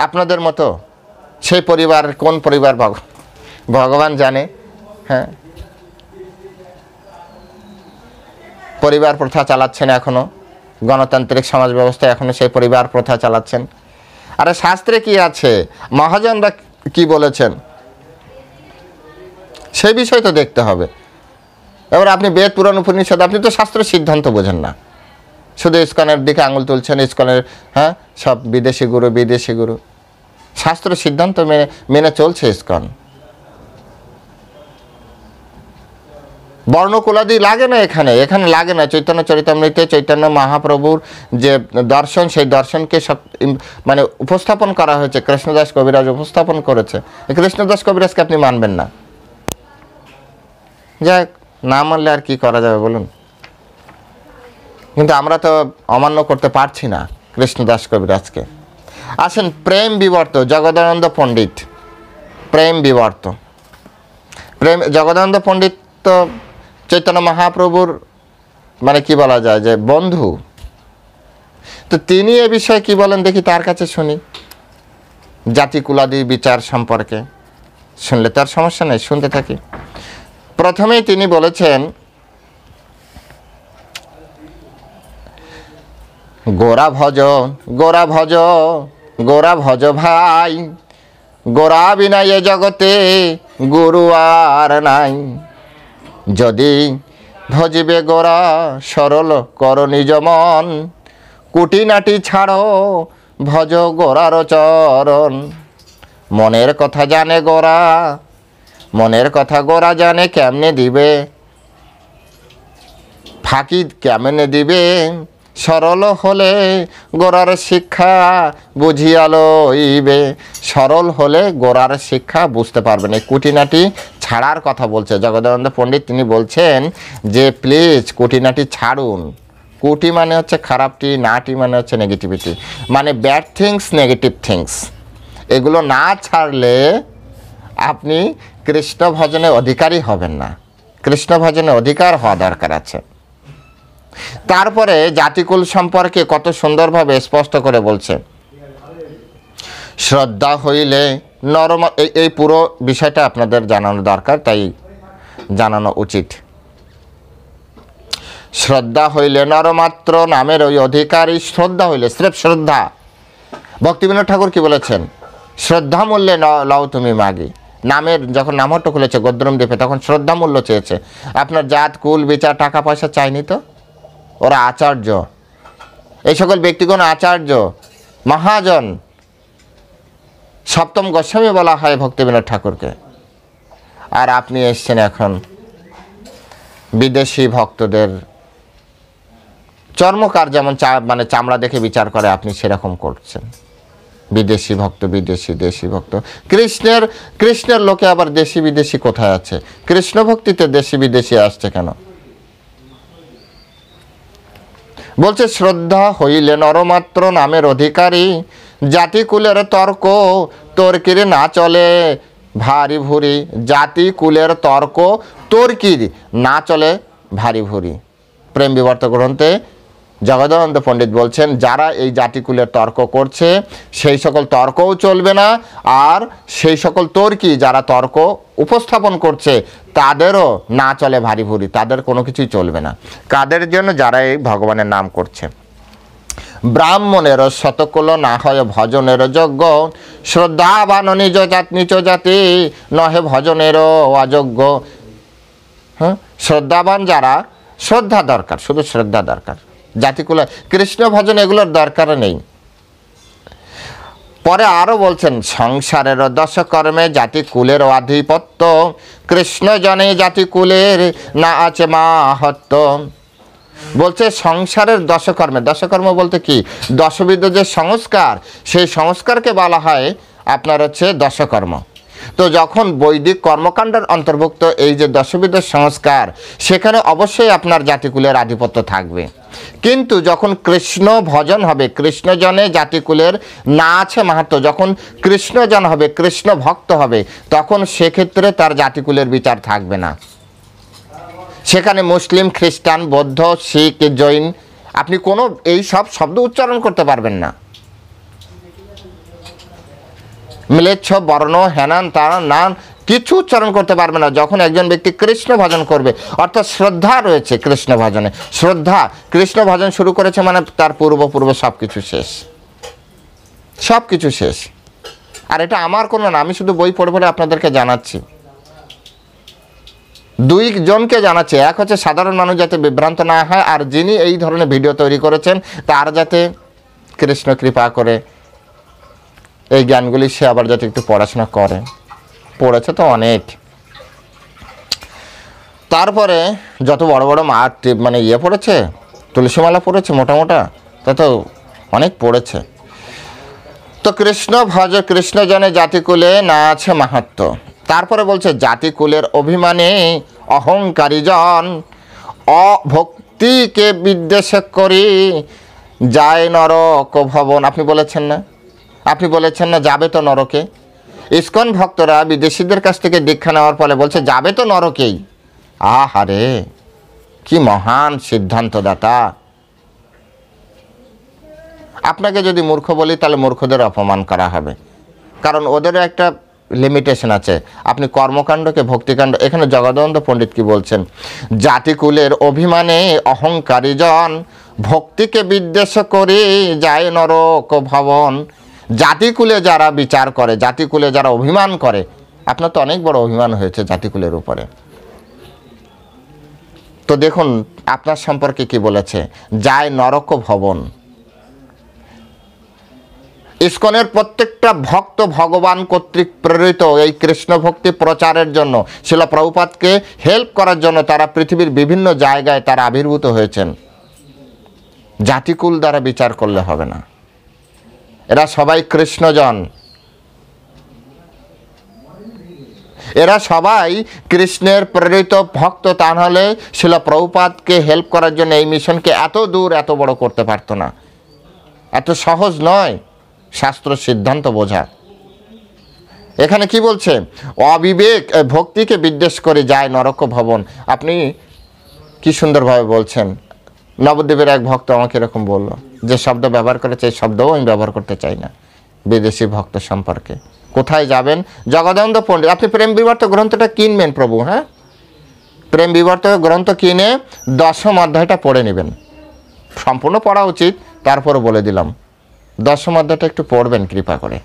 আপনাদের মতো সেই পরিবার, কোন পরিবার ভগবান জানে। হ্যাঁ, পরিবার প্রথা চালাচ্ছেন এখনো, গণতান্ত্রিক সমাজ ব্যবস্থা এখনো সেই পরিবার প্রথা চালাচ্ছেন। আরে শাস্ত্রে কি আছে, মহাজনরা কি বলেছেন, সেই বিষয় তো দেখতে হবে। এবার আপনি বেদ পুরাণ উপনিষদ, আপনি তো শাস্ত্রের সিদ্ধান্ত বোঝেন না, শুধু ইস্কনের দিকে আঙুল তুলছেন। ইস্কনের, হ্যাঁ, সব বিদেশি গুরু, বিদেশি গুরু। শাস্ত্র সিদ্ধান্ত মেনে চলছে ইস্কন। বর্ণকুলাদি লাগে না এখানে, এখানে লাগে না। চৈতন্য চরিতামৃতে চৈতন্য মহাপ্রভুর যে দর্শন, সেই দর্শনকে সব মানে উপস্থাপন করা হয়েছে। কৃষ্ণদাস কবিরাজ উপস্থাপন করেছে। কৃষ্ণদাস কবিরাজকে আপনি মানবেন না, যাক, না মানলে আর কি করা যাবে বলুন। কিন্তু আমরা তো অমান্য করতে পারছি না কৃষ্ণদাস কবিরাজকে। আসেন প্রেম বিবর্ত, জগদানন্দ পণ্ডিত। প্রেম বিবর্ত, জগদানন্দ পণ্ডিত তো চৈতন্য মহাপ্রভুর মানে কি বলা যায় যে বন্ধু। তো তিনি এ বিষয়ে কি বলেন দেখি, তার কাছে শুনি। জাতিকুলাদি বিচার সম্পর্কে শুনলে তার সমস্যা নেই, শুনতে থাকি। প্রথমেই তিনি বলেছেন, গোরা ভজ গোরা ভজ গোরা ভজ ভাই, গোরা বিনা এ জগতে গুরু আর নাই। যদি ভজিবে গোরা সরল কর নিজ মন, কুটিনাটি ছাড়ো ভজ গোরার চরণ। মনের কথা জানে গোরা, মনের কথা গোরা জানে, কেমনে দিবে ফাঁকি, কেমনে দিবে। সরল হলে গোরার শিক্ষা বুঝিয়া লইবে। সরল হলে গোরার শিক্ষা বুঝতে পারবেন। এই কুটিনাটি ছাড়ার কথা বলছে জগদানন্দ পণ্ডিত। তিনি বলছেন যে প্লিজ কুটিনাটি ছাড়ুন। কুটি মানে হচ্ছে খারাপটি, নাটি মানে হচ্ছে নেগেটিভিটি, মানে ব্যাড থিংস, নেগেটিভ থিংস। এগুলো না ছাড়লে আপনি কৃষ্ণ ভজনে অধিকারী হবেন না। কৃষ্ণ ভজনে অধিকার হওয়া দরকার আছে। তারপরে জাতিকুল সম্পর্কে কত সুন্দরভাবে স্পষ্ট করে বলছে, শ্রদ্ধা হইলে নরম। এই পুরো বিষয়টা আপনাদের জানানো দরকার, তাই জানানো উচিত। শ্রদ্ধা হইলে নরমাত্র নামের ওই অধিকারী। শ্রদ্ধা হইলে, স্রেফ শ্রদ্ধা। ভক্তিবিনোদ ঠাকুর কি বলেছেন, শ্রদ্ধা মূল্যে লও তুমি মাগি। নামের যখন নামহট্ট খুলেছে গদ্রম দ্বীপে, তখন শ্রদ্ধা মূল্য চেয়েছে। আপনার জাত কুল বিচার টাকা পয়সা চাইনি তো। ওরা আচার্য, এই সকল ব্যক্তিগণ আচার্য, মহাজন। সপ্তম গোস্বামী বলা হয় ভক্তিবিনোদ ঠাকুরকে। আর আপনি এসছেন এখন বিদেশি ভক্তদের চর্মকার যেমন মানে চামড়া দেখে বিচার করে, আপনি সেরকম করছেন। বিদেশি ভক্ত, বিদেশি দেশি ভক্ত। কৃষ্ণের লোকে আবার দেশি বিদেশি কোথায় আছে? কৃষ্ণ ভক্তিতে দেশি বিদেশি আসছে কেন? বলছে শ্রদ্ধা হইলে নরমাত্র নামের অধিকারী, জাতিকুলের তর্ক তর্কির না চলে ভারী ভুরি। জাতিকুলের তর্ক তর্কির না চলে ভারী ভুরি। প্রেম বিবর্ত গ্রন্থে জগদানন্দ পণ্ডিত বলছেন, যারা এই জাতিকুলের তর্ক করছে সেই সকল তর্কও চলবে না, আর সেই সকল তর্কি যারা তর্ক উপস্থাপন করছে তাদেরও না চলে ভারী ভুরি, তাদের কোনো কিছুই চলবে না। কাদের জন্য? যারা এই ভগবানের নাম করছে। ব্রাহ্মণের শতকুল না হয় ভজনের যোগ্য, শ্রদ্ধাবান নিচ জাতি নহে ভজনেরও অযোগ্য। হ্যাঁ, শ্রদ্ধাবান যারা, শ্রদ্ধা দরকার, শুধু শ্রদ্ধা দরকার। জাতিকুল কৃষ্ণ ভজন এগুলোর দরকার নেই। পরে আরো বলছেন, সংসারের দশকর্মে জাতিকুলের আধিপত্য, কৃষ্ণ জনে জাতিকুলের না আছে মাহাত্ম্য। বলছে সংসারের দশকর্মে, দশকর্ম বলতে কি? দশবিধ যে সংস্কার, সেই সংস্কারকে বলা হয় আপনার হচ্ছে দশকর্ম। তো যখন বৈদিক কর্মকাণ্ডের অন্তর্ভুক্ত এই যে দশবিধ সংস্কার, সেখানে অবশ্যই আপনার জাতিকুলের আধিপত্য থাকবে। কিন্তু যখন কৃষ্ণ ভজন হবে, কৃষ্ণজনে জাতিকুলের না আছে মাহাত্ম্য, যখন কৃষ্ণজন হবে, কৃষ্ণ ভক্ত হবে, তখন সেক্ষেত্রে তার জাতিকুলের বিচার থাকবে না। সেখানে মুসলিম, খ্রিস্টান, বৌদ্ধ, শিখ, জৈন, আপনি কোনো এই সব শব্দ উচ্চারণ করতে পারবেন না। মিলেচ্ছ, বর্ণ, হেনান, তারান, নান কিছু উচ্চারণ করতে পারবে না যখন একজন ব্যক্তি কৃষ্ণ ভজন করবে। অর্থাৎ শ্রদ্ধা রয়েছে কৃষ্ণ ভজনে। শ্রদ্ধা, কৃষ্ণ ভজন শুরু করেছে মানে তার পূর্ব সব কিছু শেষ, সব কিছু শেষ। আর এটা আমার কোনো না, আমি শুধু বই পড়ে পড়ে আপনাদেরকে জানাচ্ছি। দুই জনকে জানাচ্ছি, এক হচ্ছে সাধারণ মানুষ যাতে বিভ্রান্ত না হয়, আর যিনি এই ধরনের ভিডিও তৈরি করেছেন তার যাতে কৃষ্ণ কৃপা করে এই জ্ঞানগুলি সে আবার যাতে একটু পড়াশোনা করে। পড়েছে তো অনেক। তারপরে যত বড় বড় মানে পড়েছে, তুলসীমালা পড়েছে মোটা, তা তো অনেক পড়েছে। তো কৃষ্ণ ভজ কৃষ্ণ জনে জাতিকুলে না আছে মাহাত্ম্য। তারপরে বলছে জাতিকুলের অভিমানে অহংকারী জন, অভক্তিকে বিদ্বেষ করি যায় নরক ভবন। আপনি বলেছেন না যাবে তো নরকে। ইসকন ভক্তরা বিদেশিদের কাছ থেকে দীক্ষা নেওয়ার ফলে বলছে যাবে তো নরকেই। আহারে, কি মহান সিদ্ধান্তদাতা! আপনাকে যদি মূর্খ বলি তাহলে মূর্খদের অপমান করা হবে, কারণ ওদেরও একটা লিমিটেশন আছে। আপনি কর্মকাণ্ডকে ভক্তিকাণ্ড, এখানে জগদানন্দ পণ্ডিত কি বলছেন, জাতিকুলের অভিমানে অহংকারী জন ভক্তিকে বিদ্বেষ করে যায় নরক ভবন। জাতিকুলে যারা বিচার করে, জাতিকুলে যারা অভিমান করে, আপনার তো অনেক বড় অভিমান হয়েছে জাতিকুলের উপরে। তো দেখুন আপনার সম্পর্কে কি বলেছে, যায় নরক ভবন। ইসকনের প্রত্যেকটা ভক্ত ভগবান কর্তৃক প্রেরিত এই কৃষ্ণ ভক্তি প্রচারের জন্য, শিল প্রভুপাদকে হেল্প করার জন্য তারা পৃথিবীর বিভিন্ন জায়গায় তারা আবির্ভূত হয়েছেন। জাতিকুল দ্বারা বিচার করলে হবে না, এরা সবাই কৃষ্ণজন, এরা সবাই কৃষ্ণের প্রেরিত ভক্ত। তা নাহলে শিল প্রভুপাদকে হেল্প করার জন্য এই মিশনকে এত দূর এত বড় করতে পারতো না। এত সহজ নয় শাস্ত্র সিদ্ধান্ত বোঝা। এখানে কি বলছে, অবিবেক ভক্তিকে বিদ্বেষ করে যায় নরক ভবন। আপনি কি সুন্দরভাবে বলছেন। নবদ্বীপের এক ভক্ত আমাকে এরকম বলল, যে শব্দ ব্যবহার করেছে এই শব্দও আমি ব্যবহার করতে চাই না বিদেশি ভক্ত সম্পর্কে। কোথায় যাবেন, জগদানন্দ পণ্ডিত, আপনি প্রেম বিবর্ত গ্রন্থটা কিনবেন প্রভু, হ্যাঁ প্রেম বিবর্ত গ্রন্থ কিনে 10ম অধ্যায়টা পড়ে নেবেন। সম্পূর্ণ পড়া উচিত, তারপরে বলে দিলাম 10ম অধ্যায়টা একটু পড়বেন কৃপা করে।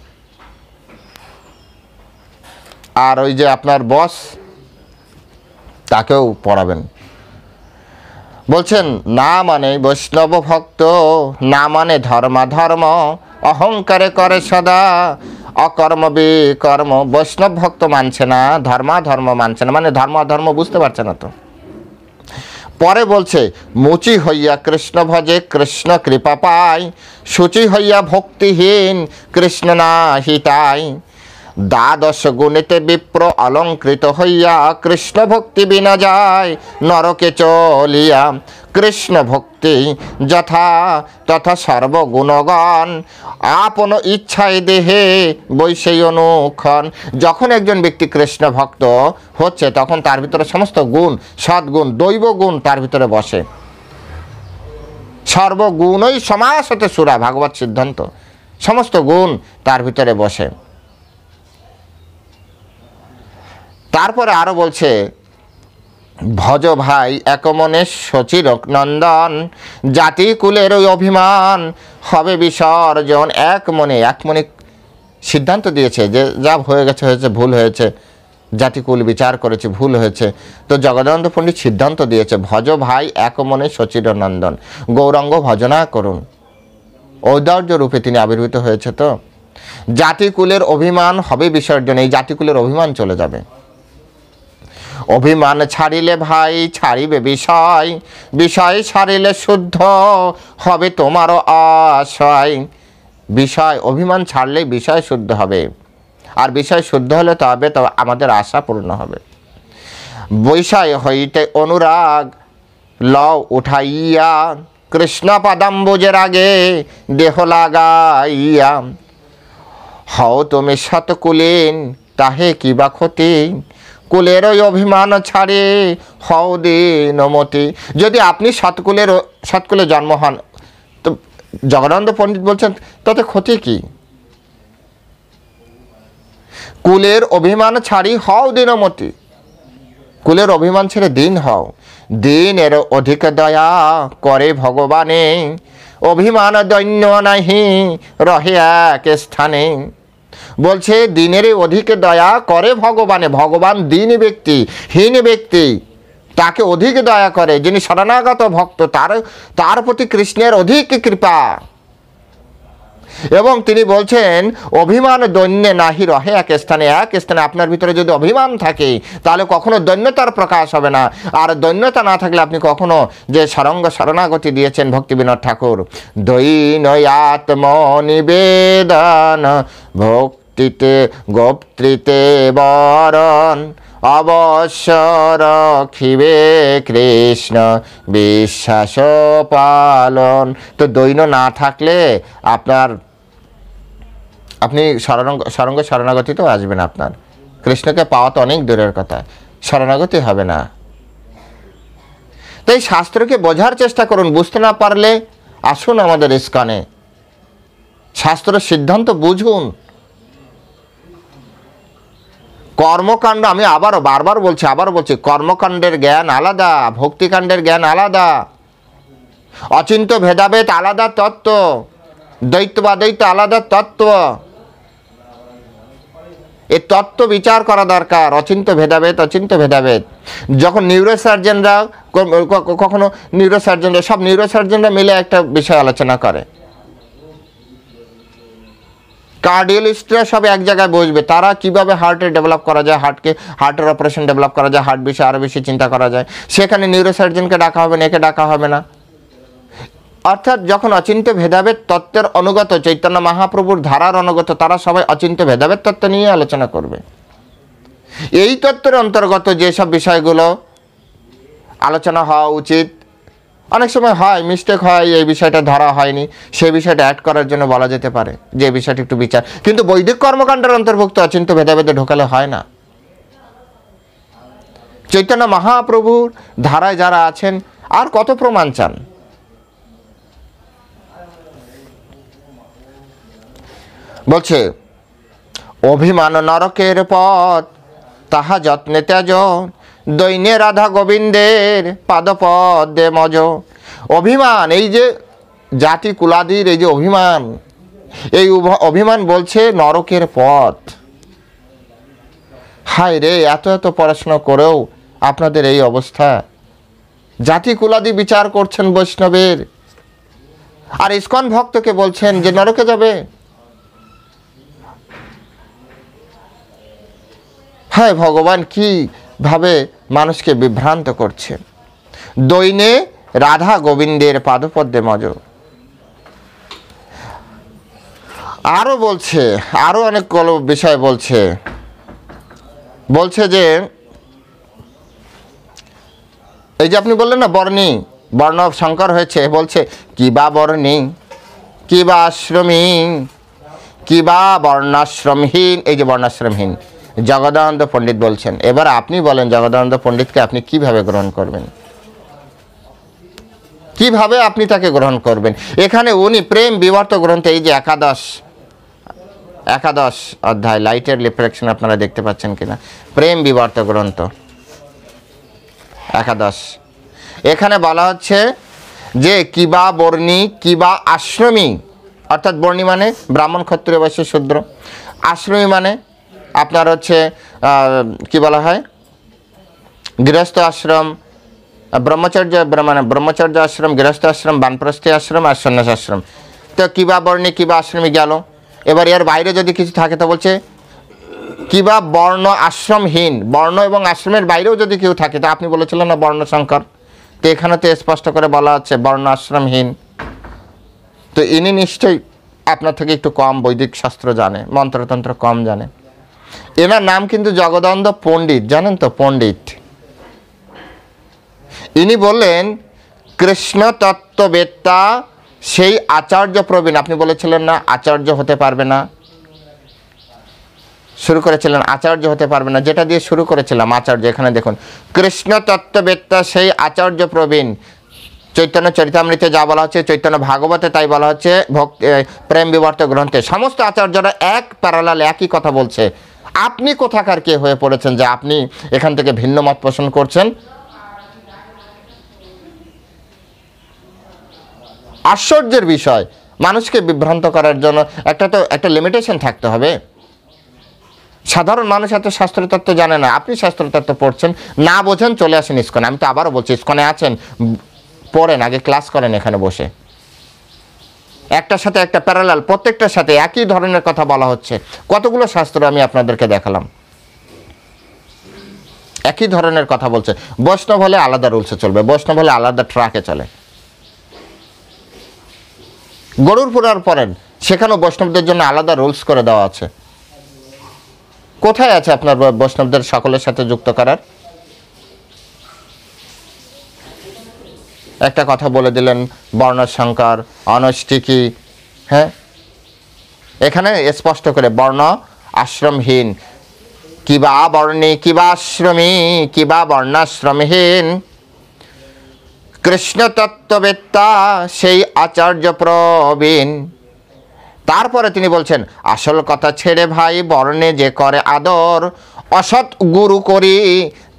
আর ওই যে আপনার বস তাকেও পড়াবেন। বলছেন না মানে বৈষ্ণব ভক্ত, না মানে ধর্মাধর্ম, অহংকারে করে সদা অকর্ম বিকর্ম। বৈষ্ণব ভক্ত মানছে না, ধর্মাধর্ম মানছে না, মানে ধর্মাধর্ম বুঝতে পারছে না। তো পরে বলছে, মুচি হইয়া কৃষ্ণ ভজে কৃষ্ণ কৃপা পায়, শুচি হইয়া ভক্তিহীন কৃষ্ণ নাহি তাই। দ্বাদশ গুণেতে বিপ্র অলঙ্কৃত হইয়া কৃষ্ণ ভক্তি বিনা যায় নরকে চলিয়া। কৃষ্ণ ভক্তি যথা তথা সর্বগুণগণ, আপন ইচ্ছায় দেহে বৈষয়ী অনুক্ষণ। যখন একজন ব্যক্তি কৃষ্ণ ভক্ত হচ্ছে তখন তার ভিতরে সমস্ত গুণ, সদ্গুণ, দৈব গুণ তার ভিতরে বসে। সর্বগুণই সমাস হতে সুরা, ভাগবত সিদ্ধান্ত, সমস্ত গুণ তার ভিতরে বসে। তারপরে আরো বলছে, ভজ ভাই একমনে শচীর নন্দন, জাতি কুলের ওই অভিমান হবে বিসর্জন। এক মনে সিদ্ধান্ত দিয়েছে যে যা হয়ে গেছে হয়েছে, ভুল হয়েছে, জাতিকুল বিচার করেছে, ভুল হয়েছে। তো জগদানন্দ পণ্ডিত সিদ্ধান্ত দিয়েছে, ভজ ভাই একমনে শচীর নন্দন, গৌরাঙ্গ ভজনা করুন। ঔদার্য রূপে তিনি আবির্ভূত হয়েছে। তো জাতিকুলের অভিমান হবে বিসর্জন, এই জাতিকুলের অভিমান চলে যাবে। অভিমান ছাড়িলে ভাই ছাড়িবে বিষয়, বিষয় ছাড়িলে শুদ্ধ হবে তোমারও আশয়। বিষয়, অভিমান ছাড়লেই বিষয় শুদ্ধ হবে, আর বিষয় শুদ্ধ হলে তবে আমাদের আশা পূর্ণ হবে। বিষয় হইতে অনুরাগ লও উঠাইয়া, কৃষ্ণ পাদাম্বুজের আগে দেহ লাগাইয়া। হও তুমি সৎকুলীন তাহে কিবা ক্ষতি, কুলের ওই অভিমান ছাড়ে হও দীনমতি। যদি আপনি সৎকুলে জন্ম হন, তো জগদানন্দ পণ্ডিত বলছেন তাতে ক্ষতি কি? কুলের অভিমান ছাড়ি হও দীনমতি, কুলের অভিমান ছেড়ে দিন হও। দিনের অধিক দয়া করে ভগবানে, অভিমান দৈন্য নাহি রহে এক স্থানে। বলছে দিনের অধিক দয়া করে ভগবানে, ভগবান দীন ব্যক্তি, হীন ব্যক্তি, তাকে অধিক দয়া করে। যিনি শরণাগত ভক্ত তার প্রতি কৃষ্ণের অধিক কৃপা। এবং তিনি বলছেন অভিমান দৈন্যে নাহি রহে এক স্থানে। এক স্থানে আপনার ভিতরে যদি অভিমান থাকে তাহলে কখনো দৈন্যতার প্রকাশ হবে না। আর দৈন্যতা না থাকলে আপনি কখনো যে শরণাগতি দিয়েছেন ভক্তিবিনোদ ঠাকুর, দৈনয়াত্মনিবেদন ভক্তিতে গোপ্তৃতে বরণ, অবশ্য রখিবে কৃষ্ণ বিশ্বাস পালন। তো দৈন্য না থাকলে আপনি শরণাগতি তো আসবে না। আপনার কৃষ্ণকে পাওয়া তো অনেক দূরের কথা, শরণাগতি হবে না। তাই শাস্ত্রকে বোঝার চেষ্টা করুন। বুঝতে না পারলে আসুন আমাদের ইস্কনে, শাস্ত্রের সিদ্ধান্ত বুঝুন। কর্মকাণ্ড, আমি বারবার বলছি, কর্মকাণ্ডের জ্ঞান আলাদা, ভক্তিকাণ্ডের জ্ঞান আলাদা। অচিন্ত্য ভেদাভেদ আলাদা তত্ত্ব, দ্বৈত আলাদা তত্ত্ব। এই তত্ত্ব বিচার করা দরকার। অচিন্ত্য ভেদাভেদ যখন নিউরোসার্জনরা, কখনো সব নিউরোসার্জনরা মিলে একটা বিষয় আলোচনা করে, কার্ডিওলজিস্টরা সব এক জায়গায় বসবে, তারা কিভাবে হার্টের ডেভেলপ করা যায়, হার্টের অপারেশন ডেভেলপ করা যায়, হার্ট বিষয়ে আরও বেশি চিন্তা করা যায়, সেখানে নিউরোসার্জনকে ডাকা হবে না, একে ডাকা হবে না। অর্থাৎ যখন অচিন্ত্য ভেদাভেদ তত্ত্বের অনুগত, চৈতন্য মহাপ্রভুর ধারার অনুগত, তারা সবাই অচিন্ত্য ভেদাভেদ তত্ত্ব নিয়ে আলোচনা করবে। এই তত্ত্বের অন্তর্গত যেসব বিষয়গুলো আলোচনা হওয়া উচিত, অনেক সময় হয় মিস্টেক হয়, এই বিষয়টা ধরা হয়নি, সেই বিষয়টা অ্যাড করার জন্য বলা যেতে পারে যে বিষয়টা একটু বিচার। কিন্তু বৈদিক কর্মকাণ্ডের অন্তর্ভুক্ত অচিন্ত্য ভেদাভেদে ঢোকালে হয় না। চৈতন্য মহাপ্রভুর ধারায় যারা আছেন আর কত প্রমাণ চান? বলছে, অভিমান নরকের পথ তাহা যত্নে ত্যাজ, দৈন্যে রাধা গোবিন্দের পাদপদ্মে মজ। অভিমান, এই যে জাতি কুলাদির এই যে অভিমান, এই অভিমান বলছে নরকের পথ। হায় রে, এত পড়াশোনা করেও আপনাদের এই অবস্থা। জাতি কুলাদি বিচার করছেন বৈষ্ণবের, আর ইস্কন ভক্তকে বলছেন যে নরকে যাবে। হায় ভগবান, কিভাবে মানুষকে বিভ্রান্ত করছে। দৈন্যে রাধা গোবিন্দের পাদপদ্মে মজ। আরো বলছে, আরো অনেক বিষয় বলছে যে এই যে আপনি বললেন না বর্ণ সংকর হয়েছে, বলছে কিবা বর্ণী, কিবা আশ্রমী, কিবা বর্ণাশ্রমহীন। এই যে বর্ণাশ্রমহীন, জগদানন্দ পণ্ডিত বলছেন। এবার আপনি বলেন, জগদানন্দ পণ্ডিতকে আপনি কিভাবে গ্রহণ করবেন? কিভাবে আপনি তাকে গ্রহণ করবেন? এখানে উনি প্রেম বিবর্ত গ্রন্থে, এই যে একাদশ অধ্যায়, লাইটের রিফ্লেকশন আপনারা দেখতে পাচ্ছেন কিনা, প্রেম বিবর্ত গ্রন্থ একাদশ, এখানে বলা হচ্ছে যে কিবা বর্ণী, কিবা আশ্রমী। অর্থাৎ বর্ণী মানে ব্রাহ্মণ, ক্ষত্রিয়, বৈশ্য, শূদ্র। আশ্রমী মানে আপনার হচ্ছে কি বলা হয়, গৃহস্থ আশ্রম, ব্রহ্মচর্য আশ্রম, গৃহস্থ আশ্রম, বানপ্রস্থী আশ্রম আর সন্ন্যাস আশ্রম। তো কিবা বর্ণী, কিবা আশ্রমী গেল। এবার এর বাইরে যদি কিছু থাকে তো বলছে কিবা বর্ণ আশ্রমহীন। বর্ণ এবং আশ্রমের বাইরেও যদি কেউ থাকে, তো আপনি বলেছিলেন না বর্ণ সংকর, তো এখানে তো স্পষ্ট করে বলা হচ্ছে বর্ণ আশ্রমহীন। তো ইনি নিশ্চয়ই আপনার থেকে একটু কম বৈদিক শাস্ত্র জানে, মন্ত্রতন্ত্র কম জানে। এনার নাম কিন্তু জগদানন্দ পণ্ডিত, জানেন তো, পণ্ডিত। ইনি বললেন কৃষ্ণ তত্ত্ববেত্তা, সেই আচার্য প্রবীণ। আপনি বলেছিলেন না আচার্য হতে পারবে না, শুরু করেছিলেন আচার্য হতে পারবে না, যেটা দিয়ে শুরু করেছিলাম আচার্য। এখানে দেখুন, কৃষ্ণ তত্ত্ববেত্তা, সেই আচার্য প্রবীণ। চৈতন্য চরিতামৃতে যা বলা হচ্ছে, চৈতন্য ভাগবতে তাই বলা হচ্ছে, প্রেম বিবর্ত গ্রন্থে সমস্ত আচার্যরা এক প্যারালাল একই কথা বলছে। আপনি কোথাকার কে হয়ে পড়েছেন যে আপনি এখান থেকে ভিন্ন মত পোষণ করছেন? আশ্চর্যের বিষয়, মানুষকে বিভ্রান্ত করার জন্য একটা লিমিটেশন থাকতে হবে। সাধারণ মানুষ এত শাস্ত্রতত্ত্ব জানে না, আপনি শাস্ত্রতত্ত্ব পড়ছেন, না বোঝেন চলে আসেন ইস্কনে। আমি তো আবারও বলছি, ইস্কনে আছেন, পড়েন, আগে ক্লাস করেন এখানে বসে। একটার সাথে একটা প্যারালাল, প্রত্যেকটার সাথে একই ধরনের কথা বলা হচ্ছে। কতগুলো শাস্ত্র আমি আপনাদেরকে দেখালাম, একই ধরনের কথা বলছে। বৈষ্ণব হলে আলাদা রুলসে চলবে, বৈষ্ণব হলে আলাদা ট্রাকে চলে। গরুর পুরাণ পড়েন, সেখানেও বৈষ্ণবদের জন্য আলাদা রুলস করে দেওয়া আছে। কোথায় আছে আপনার বৈষ্ণবদের সকলের সাথে যুক্ত করার? একটা কথা বলে দিলেন বর্ণসংকর, অনষ্টিকি। হ্যাঁ, এখানে স্পষ্ট করে বর্ণ আশ্রমহীন, কিবা বর্ণী, কিবা আশ্রমী, কিবা বর্ণাশ্রমহীন, কৃষ্ণ তত্ত্ববেত্তা, সেই আচার্য প্রবীণ। তারপরে তিনি বলছেন, আসল কথা ছেড়ে ভাই বর্ণে যে করে আদর, অসৎ গুরু করি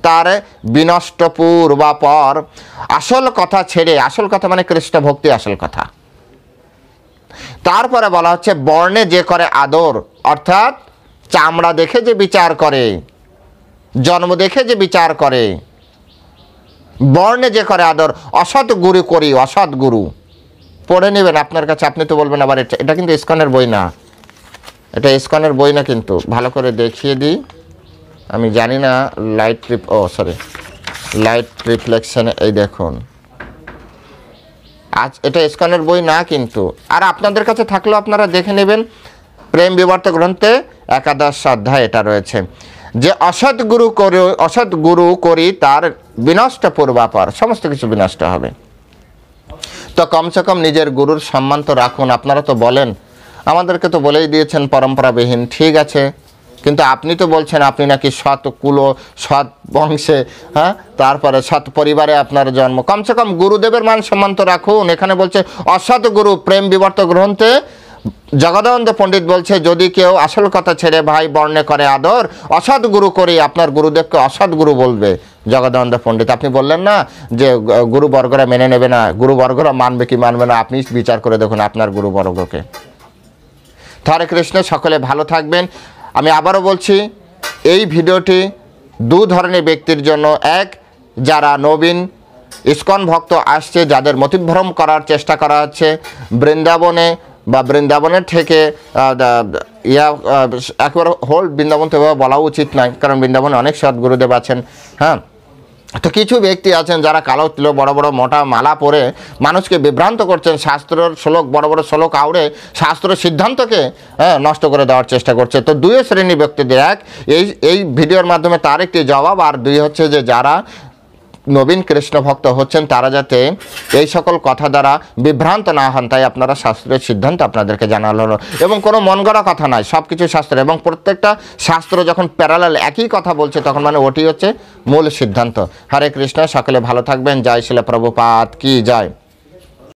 তার বিনষ্ট পূর্বাপর। আসল কথা ছেড়ে, আসল কথা মানে কৃষ্ণ ভক্তি আসল কথা। তারপরে বলা হচ্ছে বর্ণে যে করে আদর, অর্থাৎ চামড়া দেখে যে বিচার করে, জন্ম দেখে যে বিচার করে, বর্ণে যে করে আদর, অসৎ গুরু করি, অসৎ গুরু। পড়ে নেবেন আপনার কাছে, আপনি তো বলবেন আবার এটা কিন্তু ইসকনের বই না, এটা ইসকনের বই না, কিন্তু ভালো করে দেখিয়ে দিই। আমি জানি না লাইট রিফ্লেকশনে, এই দেখুন, আজ এটা ইসকনের বই না কিন্তু। আর আপনাদের কাছে থাকলেও আপনারা দেখে নেবেন, প্রেম বিবর্ত গ্রন্থে 11 অধ্যায় এটা রয়েছে, যে অসৎ গুরু করি তার বিনষ্ট পূর্বাপর, সমস্ত কিছু বিনষ্ট হবে। তো কমসে কম নিজের গুরুর সম্মান তো রাখুন। আপনারা তো বলেন, আমাদেরকে তো বলেই দিয়েছেন পরম্পরাবিহীন, ঠিক আছে, কিন্তু আপনি তো বলছেন আপনি নাকি সৎ কুলো, সৎ বংশে, হ্যাঁ, তারপরে সৎ পরিবারে আপনার জন্ম, কমসে কম গুরুদেবের মান সম্মান তো রাখুন। এখানে বলছে অসৎ গুরু, প্রেম বিবর্ত গ্রন্থে জগদানন্দ পণ্ডিত বলছে, যদি কেউ আসল কথা ছেড়ে ভাই বর্ণে করে আদর, অসৎ গুরু করি, আপনার গুরুদেবকে অসৎ গুরু বলবে জগদানন্দ পণ্ডিত। আপনি বললেন না যে গুরুবর্গরা মেনে নেবে না, গুরুবর্গরা মানবে কি মানবে না, আপনি বিচার করে দেখুন আপনার গুরুবর্গকে। হরে কৃষ্ণ, সকলে ভালো থাকবেন। আমি আবারও বলছি, এই ভিডিওটি দু ধরনের ব্যক্তির জন্য। এক, যারা নবীন ইসকন ভক্ত আসছে, যাদের মতিভ্রম করার চেষ্টা করা হচ্ছে বৃন্দাবনে বা বৃন্দাবনের থেকে একেবারে হোল বৃন্দাবন তো বলা উচিত নয়, কারণ বৃন্দাবনে অনেক সদ্গুরুদেব আছেন। হ্যাঁ, তো কিছু ব্যক্তি আছেন যারা কালো তিলক, বড় বড় মোটা মালা পরে মানুষকে বিভ্রান্ত করছেন, শাস্ত্রের শ্লোক, বড় বড় শ্লোক আউড়ে শাস্ত্রের সিদ্ধান্তকে নষ্ট করে দেওয়ার চেষ্টা করছে। তো দুই শ্রেণীর ব্যক্তিদের, এক, এই ভিডিওর মাধ্যমে তার একটি জবাব, আর দুই হচ্ছে যে যারা নবীন কৃষ্ণ ভক্ত হচ্ছেন তারা যাতে এই সকল কথা দ্বারা বিভ্রান্ত না হন, তাই আপনারা শাস্ত্রের সিদ্ধান্ত আপনাদেরকে জানালো। এবং কোনো মন গড়া কথা নয়, সব কিছু শাস্ত্র, এবং প্রত্যেকটা শাস্ত্র যখন প্যারালাল একই কথা বলছে তখন মানে ওটি হচ্ছে মূল সিদ্ধান্ত। হরে কৃষ্ণ, সকলে ভালো থাকবেন। জয় শিল প্রভুপাদ কি জয়।